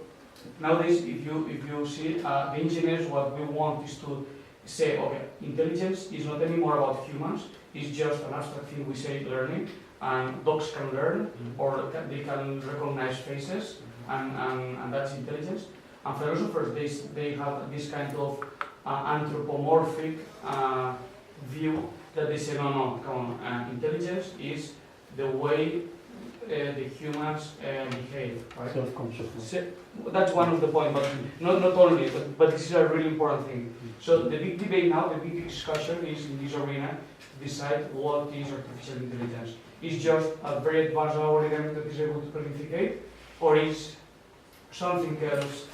nowadays, if you see the engineers, what we want is to say, okay, intelligence is not anymore about humans. It's just an abstract thing we say learning, and dogs can learn, or they can recognize faces, and that's intelligence. And philosophers, they have this kind of anthropomorphic view that they say, no, come on, intelligence is the way the humans behave, right? Self-consciousness. That's one of the points, but not only, but this is a really important thing. So the big debate now, the big discussion is in this arena to decide what is artificial intelligence. Is just a very advanced algorithm that is able to planificate, or is something else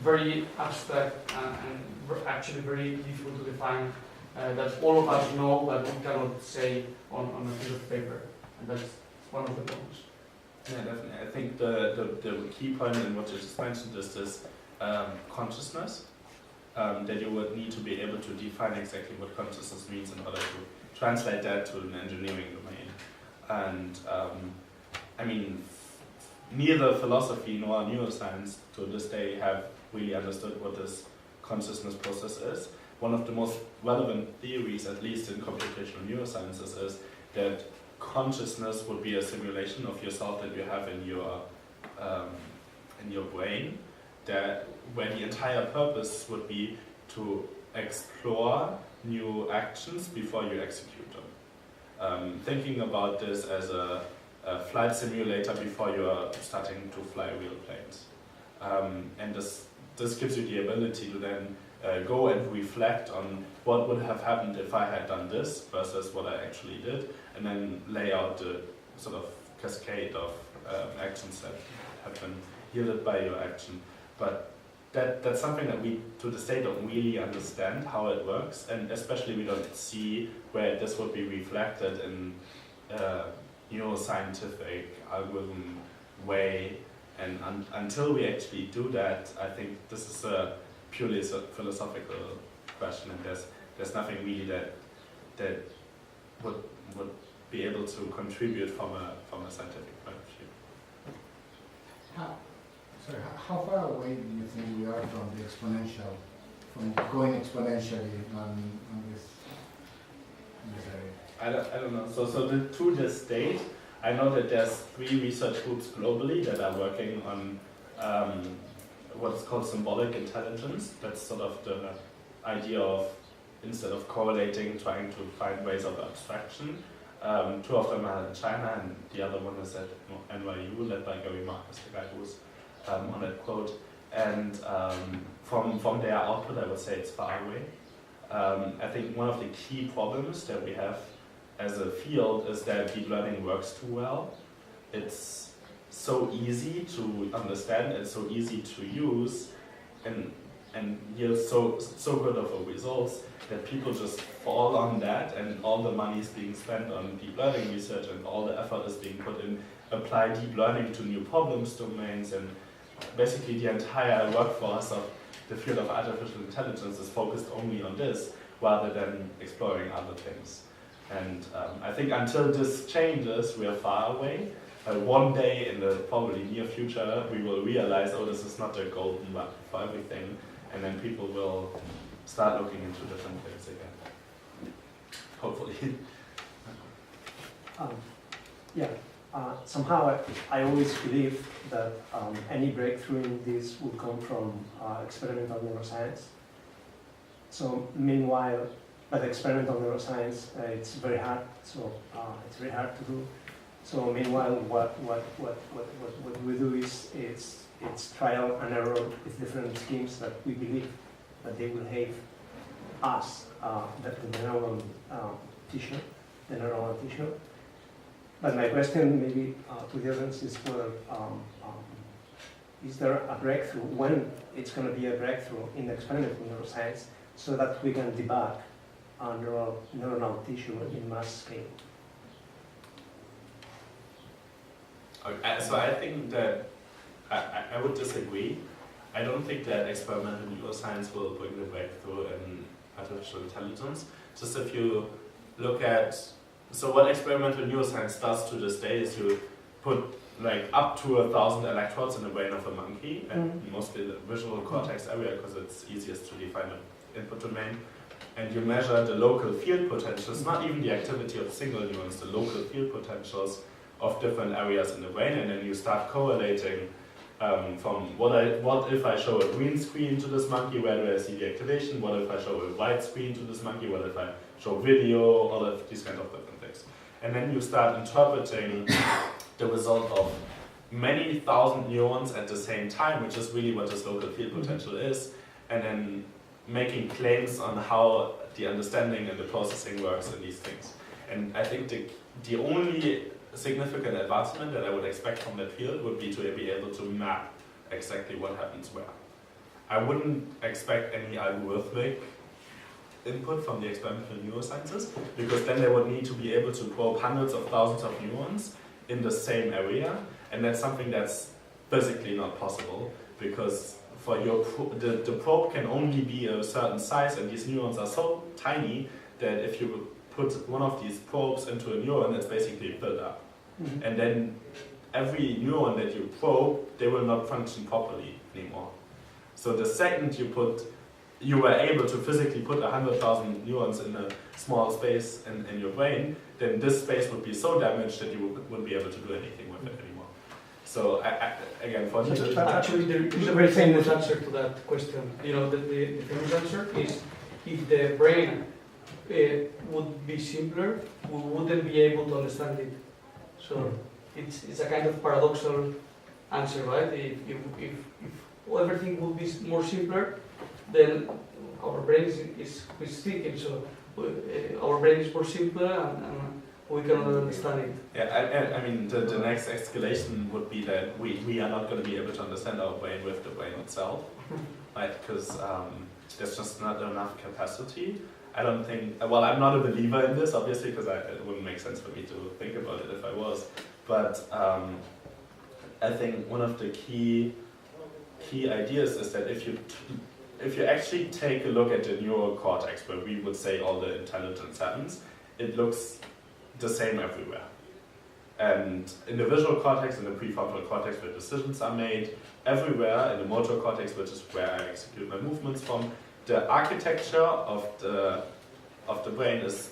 very abstract and actually very difficult to define, that all of us know but we cannot say on a piece of paper, and that's one of the problems. Yeah, definitely. I think the key point in what you just mentioned is this consciousness, that you would need to be able to define exactly what consciousness means in order to translate that to an engineering domain. And I mean, neither philosophy nor neuroscience to this day have really understood what this consciousness process is. One of the most relevant theories, at least in computational neurosciences, is that consciousness would be a simulation of yourself that you have in your brain, that where the entire purpose would be to explore new actions before you execute them. Thinking about this as a flight simulator before you are starting to fly real planes. And this gives you the ability to then go and reflect on what would have happened if I had done this versus what I actually did, and then lay out the sort of cascade of actions that have been yielded by your action. But that's something that we, to this day, don't really understand how it works, and especially we don't see where this would be reflected in neuroscientific algorithm way. And until we actually do that, I think this is a purely philosophical question, and there's nothing really that would be able to contribute from a scientific point of view. How far away do you think we are from the exponential, from going exponentially on this area? I don't know. So to this date, I know that there's 3 research groups globally that are working on what's called symbolic intelligence. That's sort of the idea of, instead of correlating, trying to find ways of abstraction. 2 of them are in China, and the other one is at NYU, led by Gary Marcus, the guy who was on that quote. And from their output, I would say it's far away. I think one of the key problems that we have as a field is that deep learning works too well. It's so easy to understand and so easy to use, and yields so good of a results that people just fall on that, and all the money is being spent on deep learning research, and all the effort is being put in apply deep learning to new problems domains, and basically the entire workforce of the field of artificial intelligence is focused only on this rather than exploring other things. And I think until this changes, we are far away. One day in the probably near future, we will realize, oh, this is not a golden button for everything, and then people will start looking into different things again. Hopefully. Somehow I always believe that any breakthrough in this will come from experimental neuroscience. So meanwhile, but experimental neuroscience, it's very hard. So it's very hard to do. So meanwhile, what we do is it's trial and error with different schemes that we believe that they will have us, the neural tissue, the neuronal tissue. But my question maybe to the audience is whether is there a breakthrough, when it's going to be a breakthrough in experimental neuroscience so that we can debug neuronal tissue in mass scale? Okay, so I think that I would disagree. I don't think that experimental neuroscience will bring the breakthrough in artificial intelligence. Just if you look at, so what experimental neuroscience does to this day is you put like up to 1,000 electrodes in the brain of a monkey, and mostly the visual cortex area because it's easiest to define the input domain. And you measure the local field potentials, not even the activity of single neurons, the local field potentials of different areas in the brain, and then you start correlating from what if I show a green screen to this monkey, where do I see the activation? What if I show a white screen to this monkey? What if I show video? All of these kind of different things. And then you start interpreting the result of many thousand neurons at the same time, which is really what this local field potential is, and then making claims on how the understanding and the processing works in these things. And I think the only significant advancement that I would expect from that field would be to be able to map exactly what happens where. I wouldn't expect any algorithmic input from the experimental neurosciences, because then they would need to be able to probe hundreds of thousands of neurons in the same area, and that's something that's physically not possible, because for the probe can only be a certain size, and these neurons are so tiny that if you put one of these probes into a neuron, it's basically filled up. And then every neuron that you probe, they will not function properly anymore. So the second you were able to physically put 100,000 neurons in a small space in your brain, then this space would be so damaged that you wouldn't be able to do anything with it anymore. So again, for actually, there is a very famous answer to that question. You know, the famous answer is if the brain would be simpler, we wouldn't be able to understand it. So it's a kind of paradoxical answer, right? If everything would be more simpler, then our brain is thinking. So our brain is more simpler, and we cannot understand it. Yeah, I mean, the next escalation would be that we are not going to be able to understand our brain with the brain itself, right? Because there's just not enough capacity. I don't think, well, I'm not a believer in this, obviously, because it wouldn't make sense for me to think about it if I was. But I think one of the key ideas is that if you actually take a look at the neural cortex, where we would say all the intelligence happens, it looks the same everywhere. And in the visual cortex, in the prefrontal cortex where decisions are made, everywhere in the motor cortex, which is where I execute my movements from, the architecture of the brain is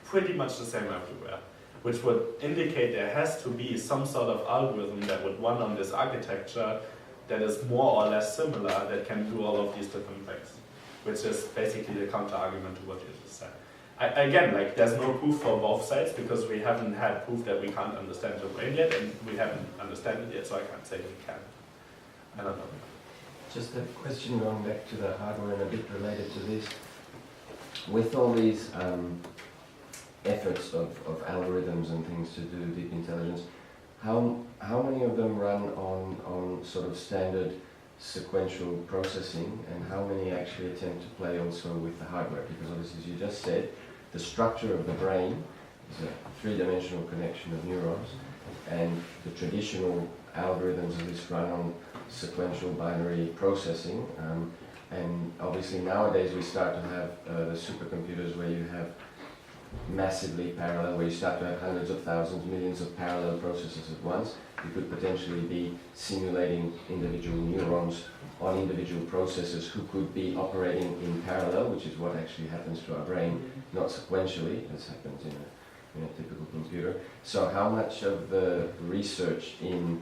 pretty much the same everywhere, which would indicate there has to be some sort of algorithm that would run on this architecture that is more or less similar, that can do all of these different things, which is basically the counter-argument to what you just said. Again, like, there's no proof for both sides, because we haven't had proof that we can't understand the brain yet, and we haven't understood it yet, so I can't say we can. I don't know. Just a question going back to the hardware and a bit related to this. With all these efforts of algorithms and things to do deep intelligence, how many of them run on sort of standard sequential processing, and how many actually attempt to play also with the hardware? Because obviously, as you just said, the structure of the brain is a three-dimensional connection of neurons, and the traditional algorithms of this run on sequential binary processing, and obviously nowadays we start to have the supercomputers where you have massively parallel, where you start to have hundreds of thousands, millions of parallel processes at once. You could potentially be simulating individual neurons on individual processes who could be operating in parallel, which is what actually happens to our brain, not sequentially, as happens in a typical computer. So how much of the research in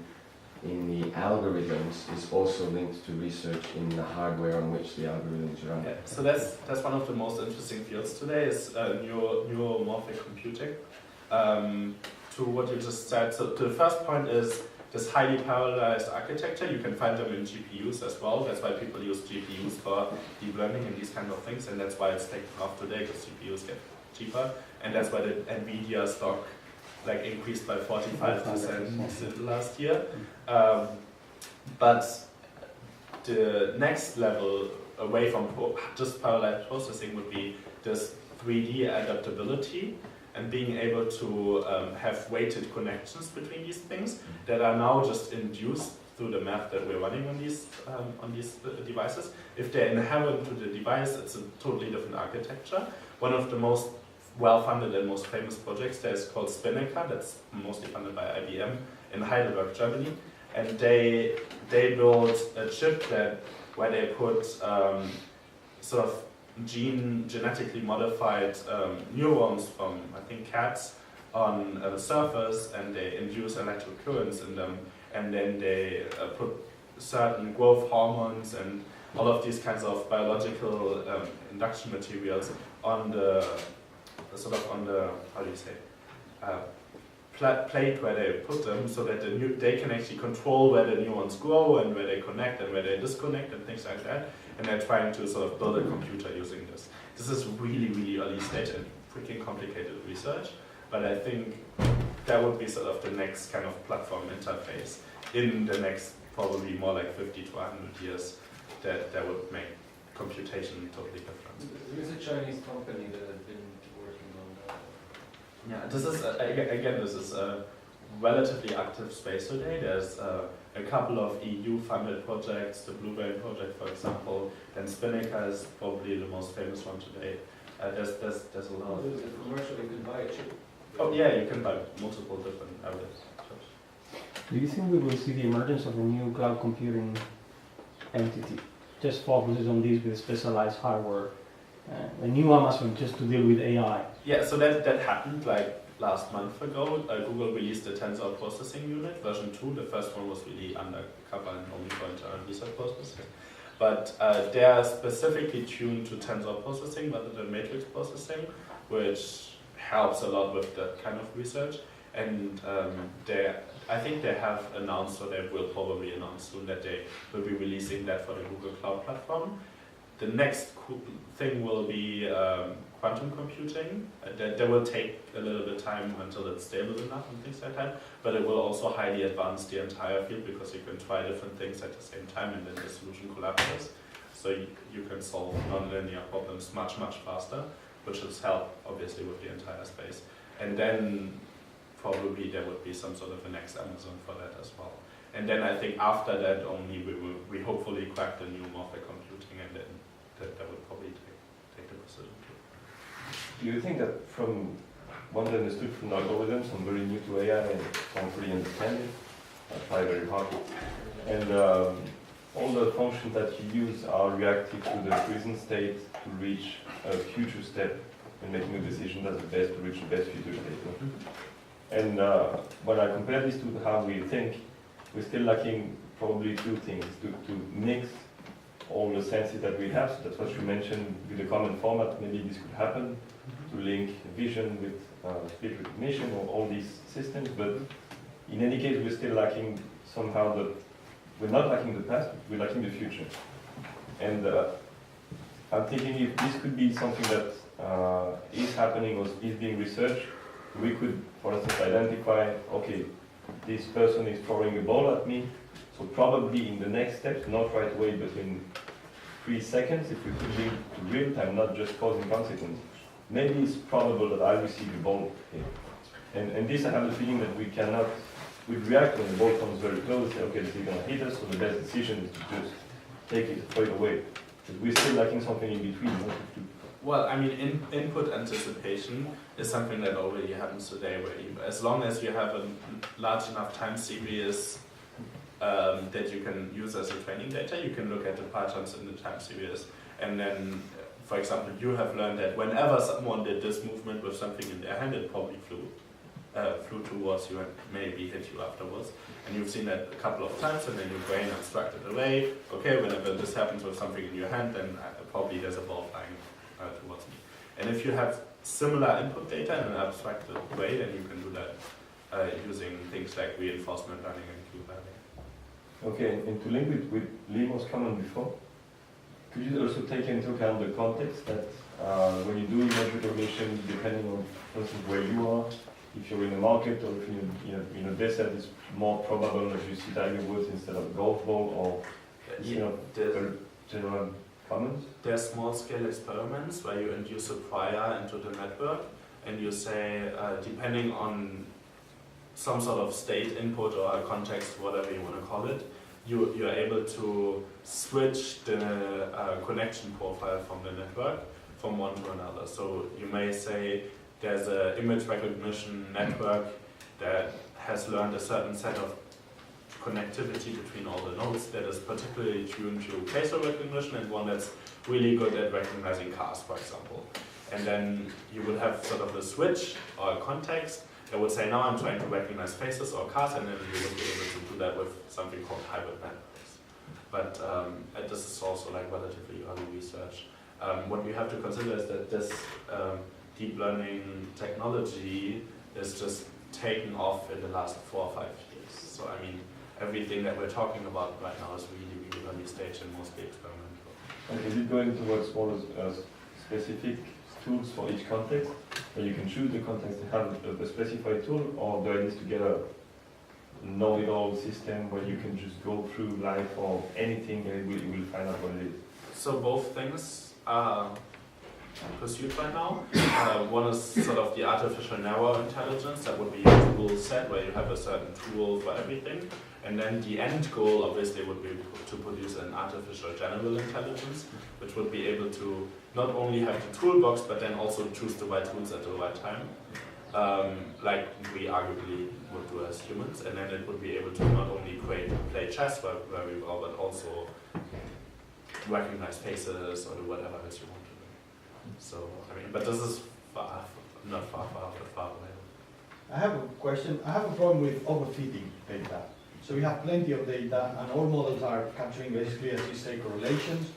the algorithms is also linked to research in the hardware on which the algorithms run? Yeah, so that's one of the most interesting fields today, is neuromorphic computing. To what you just said, so the first point is this highly parallelized architecture. You can find them in GPUs as well. That's why people use GPUs for deep learning and these kind of things, and that's why it's taken off today, because GPUs get cheaper. and that's why the Nvidia stock like increased by 45% last year. But the next level away from just parallel processing would be this 3D adaptability and being able to have weighted connections between these things that are now just induced through the math that we're running on these devices. If they're inherent to the device, it's a totally different architecture. One of the most well-funded and most famous projects there is called Spinnaker, that's mostly funded by IBM in Heidelberg, Germany. And they built a chip where they put sort of genetically modified neurons from, I think, cats on surface, and they induce electric currents in them, and then they put certain growth hormones and all of these kinds of biological induction materials on the how do you say, plate where they put them, so that they can actually control where the neurons grow and where they connect and where they disconnect and things like that. And they're trying to sort of build a computer using this. This is really, really early stage and freaking complicated research, but I think that would be sort of the next kind of platform interface in the next probably more like 50 to 100 years that would make computation totally different. There is a Chinese company that has been working on that. Yeah, this is again, this is a relatively active space today. There's a couple of EU-funded projects, the Blue Brain project, for example, and Spinnaker is probably the most famous one today. There's a lot of. There's a commercial, you can buy a chip. Oh yeah, you can buy multiple different areas. Do you think we will see the emergence of a new cloud computing entity? Just focuses on this with specialized hardware. A new Amazon just to deal with AI. Yeah, so that happened like last month ago. Google released the tensor processing unit, version 2. The first one was really undercover and only for internal research purposes. But they are specifically tuned to tensor processing rather than matrix processing, which helps a lot with that kind of research. And I think they have announced, or they will probably announce soon, that they will be releasing that for the Google Cloud Platform. The next cool thing will be quantum computing. That will take a little bit of time until it's stable enough and things like that, but it will also highly advance the entire field because you can try different things at the same time and then the solution collapses. So you can solve nonlinear problems much, much faster, which will help obviously with the entire space. And then probably there would be some sort of a next Amazon for that as well. And then I think after that only we hopefully crack the new morphic computing, and then that would probably take the precision too. Do you think that from what I understood from algorithms, I'm very new to AI and don't really understand it, I try very hard, and all the functions that you use are reactive to the present state to reach a future step in making a decision that's the best to reach the best future state. And when I compare this to how we think, we're still lacking probably two things, to mix all the senses that we have. So that's what you mentioned with the common format. Maybe this could happen to link vision with speech recognition or all these systems. But in any case, we're still lacking somehow we're not lacking the past, we're lacking the future. And I'm thinking if this could be something that is happening or is being researched, we could, for instance, identify, okay, this person is throwing a ball at me, so probably in the next steps, not right away, but in 3 seconds, if we could link to real time, not just cause and consequence, maybe it's probable that I receive the ball here. And this, I have the feeling that we cannot, we'd react when the ball comes very close, say, okay, this is going to hit us, so the best decision is to just take it, throw it away. But we're still lacking something in between. Well, I mean, input anticipation is something that already happens today, where as long as you have a large enough time series that you can use as a training data, you can look at the patterns in the time series. And then, for example, you have learned that whenever someone did this movement with something in their hand, it probably flew towards you and maybe hit you afterwards. And you've seen that a couple of times, and then your brain abstracted away. Okay, whenever this happens with something in your hand, then probably there's a ball flying towards me. And if you have similar input data in an abstracted way, then you can do that using things like reinforcement learning and Q learning. Okay, and to link with Lee was common before, could you also take into account the context that when you do image recognition, depending on, for instance, where you are, if you're in a market or if you're in a desert, it's more probable that you see tiger woods instead of golf ball or general comments? There are small-scale experiments where you induce a prior into the network, and you say, depending on some sort of state input or a context, whatever you want to call it, you are able to switch the connection profile from the network from one to another. So you may say there's an image recognition network that has learned a certain set of connectivity between all the nodes that is particularly tuned to facial recognition, and one that's really good at recognizing cars, for example. And then you would have sort of a switch or a context that would say, now I'm trying to recognize faces or cars, and then you would be able to do that with something called hybrid networks. But this is also like relatively early research. What you have to consider is that this deep learning technology is just taken off in the last 4 or 5 years. So I mean, everything that we're talking about right now is really, really early stage and mostly experimental. And is it going towards more specific tools for each context, where you can choose the context to have a specified tool, or do I need to get a know-it-all system where you can just go through life or anything and you will find out what it is? So both things are pursued right now. One is sort of the artificial narrow intelligence, that would be a tool set where you have a certain tool for everything. And then the end goal obviously would be to produce an artificial general intelligence, which would be able to not only have the toolbox, but then also choose the right tools at the right time, like we arguably would do as humans. And then it would be able to not only play chess very well, but also recognize faces or do whatever else you want to do. So, I mean, but this is not far away. I have a question. I have a problem with overfitting data. So we have plenty of data, and all models are capturing basically, as you say, correlations,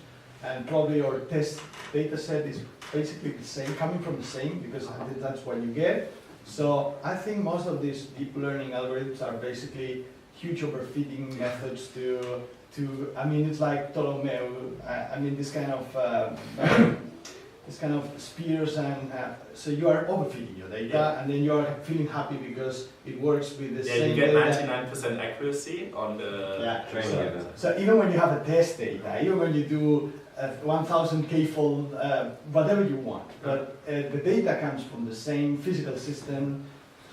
and probably our test data set is basically the same, coming from the same, because that's what you get. So I think most of these deep learning algorithms are basically huge overfitting methods to I mean, it's like Ptolemy, I mean, this kind of spheres, and so you are overfitting your data, and then you are feeling happy because it works with the same you get data. 99% accuracy on the training data. So even when you have a test data, even when you do 1000 k-fold, whatever you want, but the data comes from the same physical system.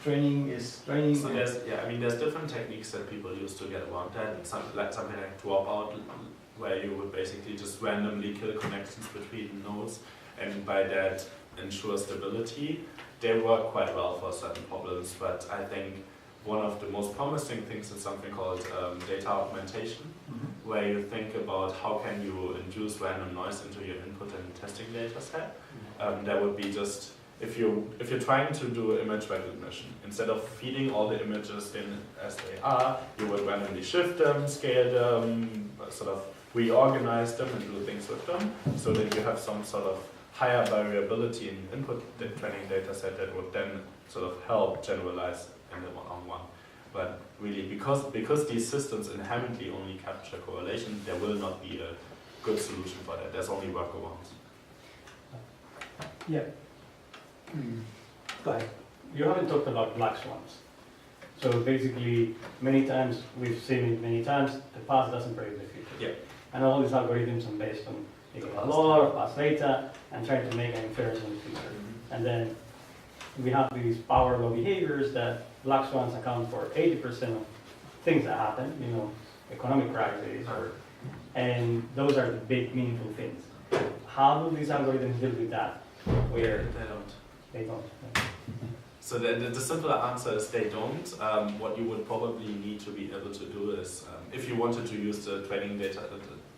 Training is training. So there's different techniques that people use to get around that. Something like dropout, where you would basically just randomly kill connections between nodes, and by that ensure stability. They work quite well for certain problems, but I think one of the most promising things is something called data augmentation, where you think about how can you induce random noise into your input and testing data set. That would be just, if you're trying to do image recognition, instead of feeding all the images in as they are, you would randomly shift them, scale them, sort of reorganize them and do things with them, so that you have some sort of higher variability in input training data set that would then sort of help generalize in the one-on-one. But really, because these systems inherently only capture correlation, there will not be a good solution for that. There's only workarounds. Yeah. Go ahead. You haven't talked about black swans. So basically, many times, we've seen it many times, the past doesn't predict the future. Yeah. And all these algorithms are based on taking a lot of past data and trying to make an inference in the future. And then we have these power law behaviors that black swans account for 80% of things that happen, economic crises, and those are the big, meaningful things. How do these algorithms deal with that? Where they don't. So the simpler answer is they don't. What you would probably need to be able to do is, if you wanted to use the training data,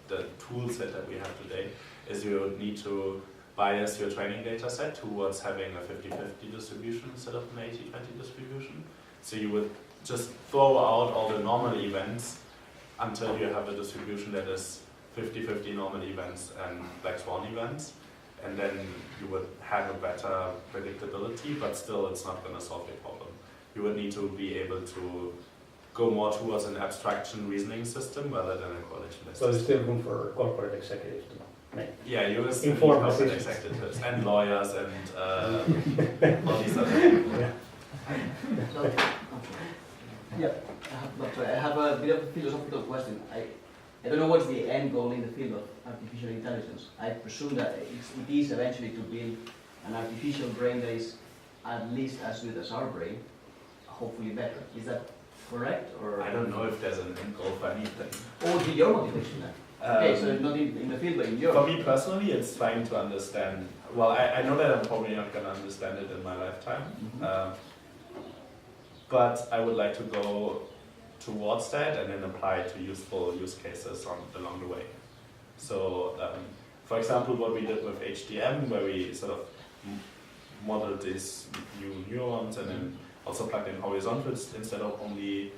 the tool set that we have today, is you would need to bias your training data set towards having a 50-50 distribution instead of an 80-20 distribution. So you would just throw out all the normal events until you have a distribution that is 50-50 normal events and black swan events. And then you would have a better predictability, but still it's not going to solve your problem. You would need to be able to go more towards an abstraction reasoning system rather than a correlation-based So there's system. still room for corporate executives to Yeah, you will Informed corporate decisions. executives and lawyers and all these other people. Yeah. I have a bit of a philosophical question. I don't know what's the end goal in the field of artificial intelligence. I presume that it is eventually to build an artificial brain that is at least as good as our brain, hopefully better. Is that correct? Or I don't know if there's an end goal for anything. what would be your motivation then? Okay, so not in the field, but in your. For me personally, it's trying to understand. Well, I know that I'm probably not going to understand it in my lifetime, but I would like to go towards that and then apply it to useful use cases along the way. So, for example, what we did with HDM, where we sort of modeled these new neurons and then also plugged in horizontals instead of only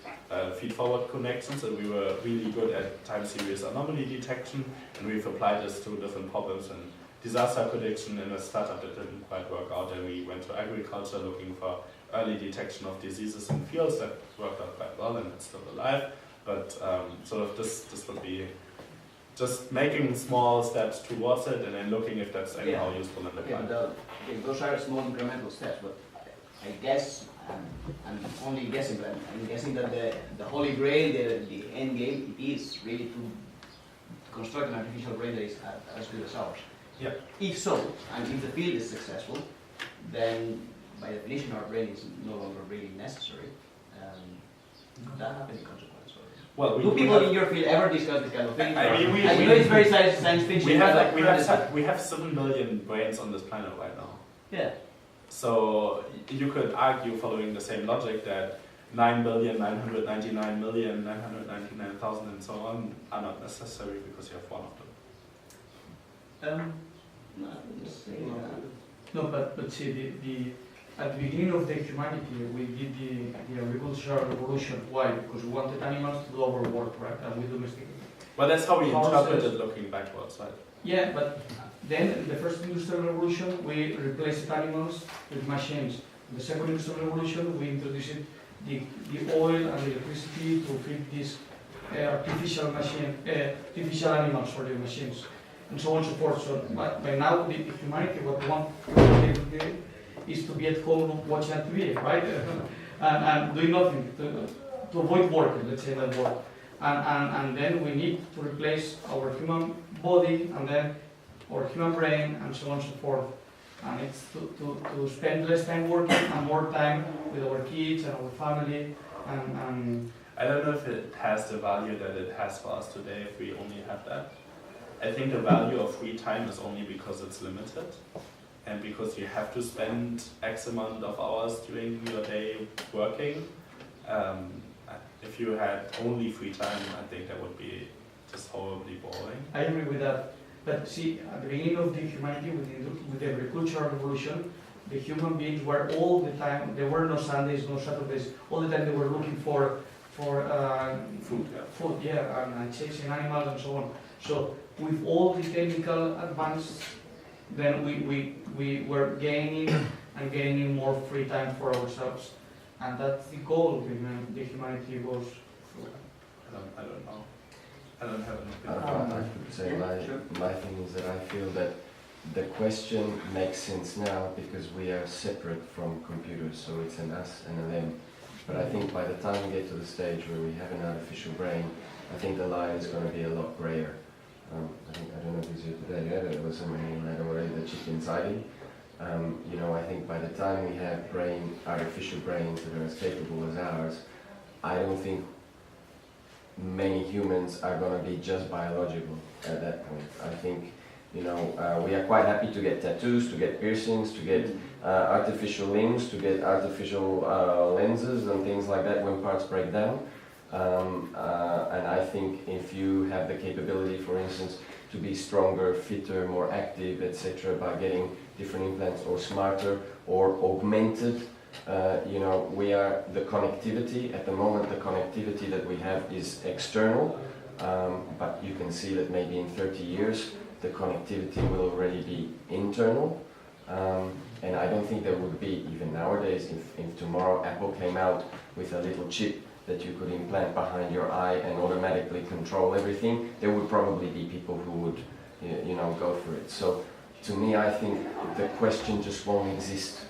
feed-forward connections, and we were really good at time series anomaly detection, and we've applied this to different problems and disaster prediction in a startup that didn't quite work out, and we went to agriculture looking for early detection of diseases in fields that worked out quite well and it's still alive, but sort of this would be just making small steps towards it and then looking if that's anyhow useful in the plan. Those are small incremental steps, but I guess, I'm only guessing, but I'm guessing that the holy grail, the end game, it is really to construct an artificial brain that is as good as ours. Yeah. If so, and if the field is successful, then by definition our brain is no longer really necessary. Could that have any consequence? Well, do people in your field ever discuss this kind of thing? I mean, I know it's very science fiction. We have 7 million brains on this planet right now. Yeah. So you could argue, following the same logic, that 9,999,999,000 and so on are not necessary because you have one of them. No, I wouldn't say that. No, but see, at the beginning of the humanity, we did the agricultural revolution. Why? Because we wanted animals to do our work, right? And we domesticated. Well, that's how we Horses. interpreted looking backwards, right? Yeah, but then in the first industrial revolution, we replaced animals with machines. In the second industrial revolution, we introduced the oil and the electricity to feed these artificial animals for the machines, and so on and so forth. So by now, the humanity, what we want is to be at home watching TV, right? and doing nothing, to avoid working, let's say that word. And then we need to replace our human body and then our human brain and so on and so forth. And it's to spend less time working and more time with our kids and our family. And I don't know if it has the value that it has for us today if we only have that. I think the value of free time is only because it's limited and because you have to spend X amount of hours during your day working. If you had only free time, I think that would be just horribly boring. I agree with that. But see, at the beginning of the humanity, with the agricultural revolution, the human beings were all the time, there were no Sundays, no Saturdays, all the time they were looking for food, and chasing animals and so on. So with all the technical advance, then we were gaining more free time for ourselves. And that's the goal the humanity goes through. I don't know. I don't have an I opinion. could say my thing is that I feel that the question makes sense now because we are separate from computers, so it's an us and a them. But I think by the time we get to the stage where we have an artificial brain, I think the line is going to be a lot grayer. I don't know who's here today, yeah, there was somebody who had already the chickens hiding. I think by the time we have artificial brains that are as capable as ours, I don't think many humans are going to be just biological at that point. I think, we are quite happy to get tattoos, to get piercings, to get artificial limbs, to get artificial lenses and things like that when parts break down. And I think if you have the capability, for instance, to be stronger, fitter, more active, etc., by getting different implants or smarter or augmented, we are the connectivity. At the moment, the connectivity that we have is external, but you can see that maybe in 30 years, the connectivity will already be internal. And I don't think there would be, even nowadays, if tomorrow Apple came out with a little chip that you could implant behind your eye and automatically control everything, there would probably be people who would, you know, go for it. So to me, I think the question just won't exist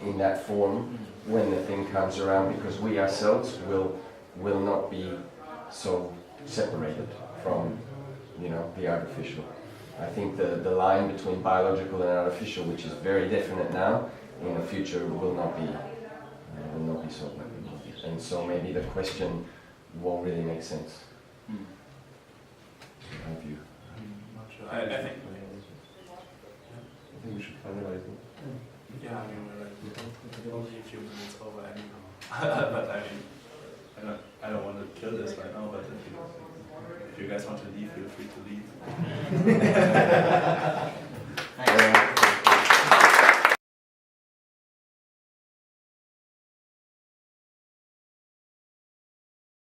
in that form when the thing comes around, because we ourselves will not be so separated from, you know, the artificial. I think the line between biological and artificial, which is very definite now, in the future will not be so black and white. And so maybe the question won't really make sense. Have you? Not sure. I think. I think we should finalize it. Yeah, I mean, we're like only a few minutes over anyhow. But I mean, I don't want to kill this right now. But if you guys want to leave, feel free to leave.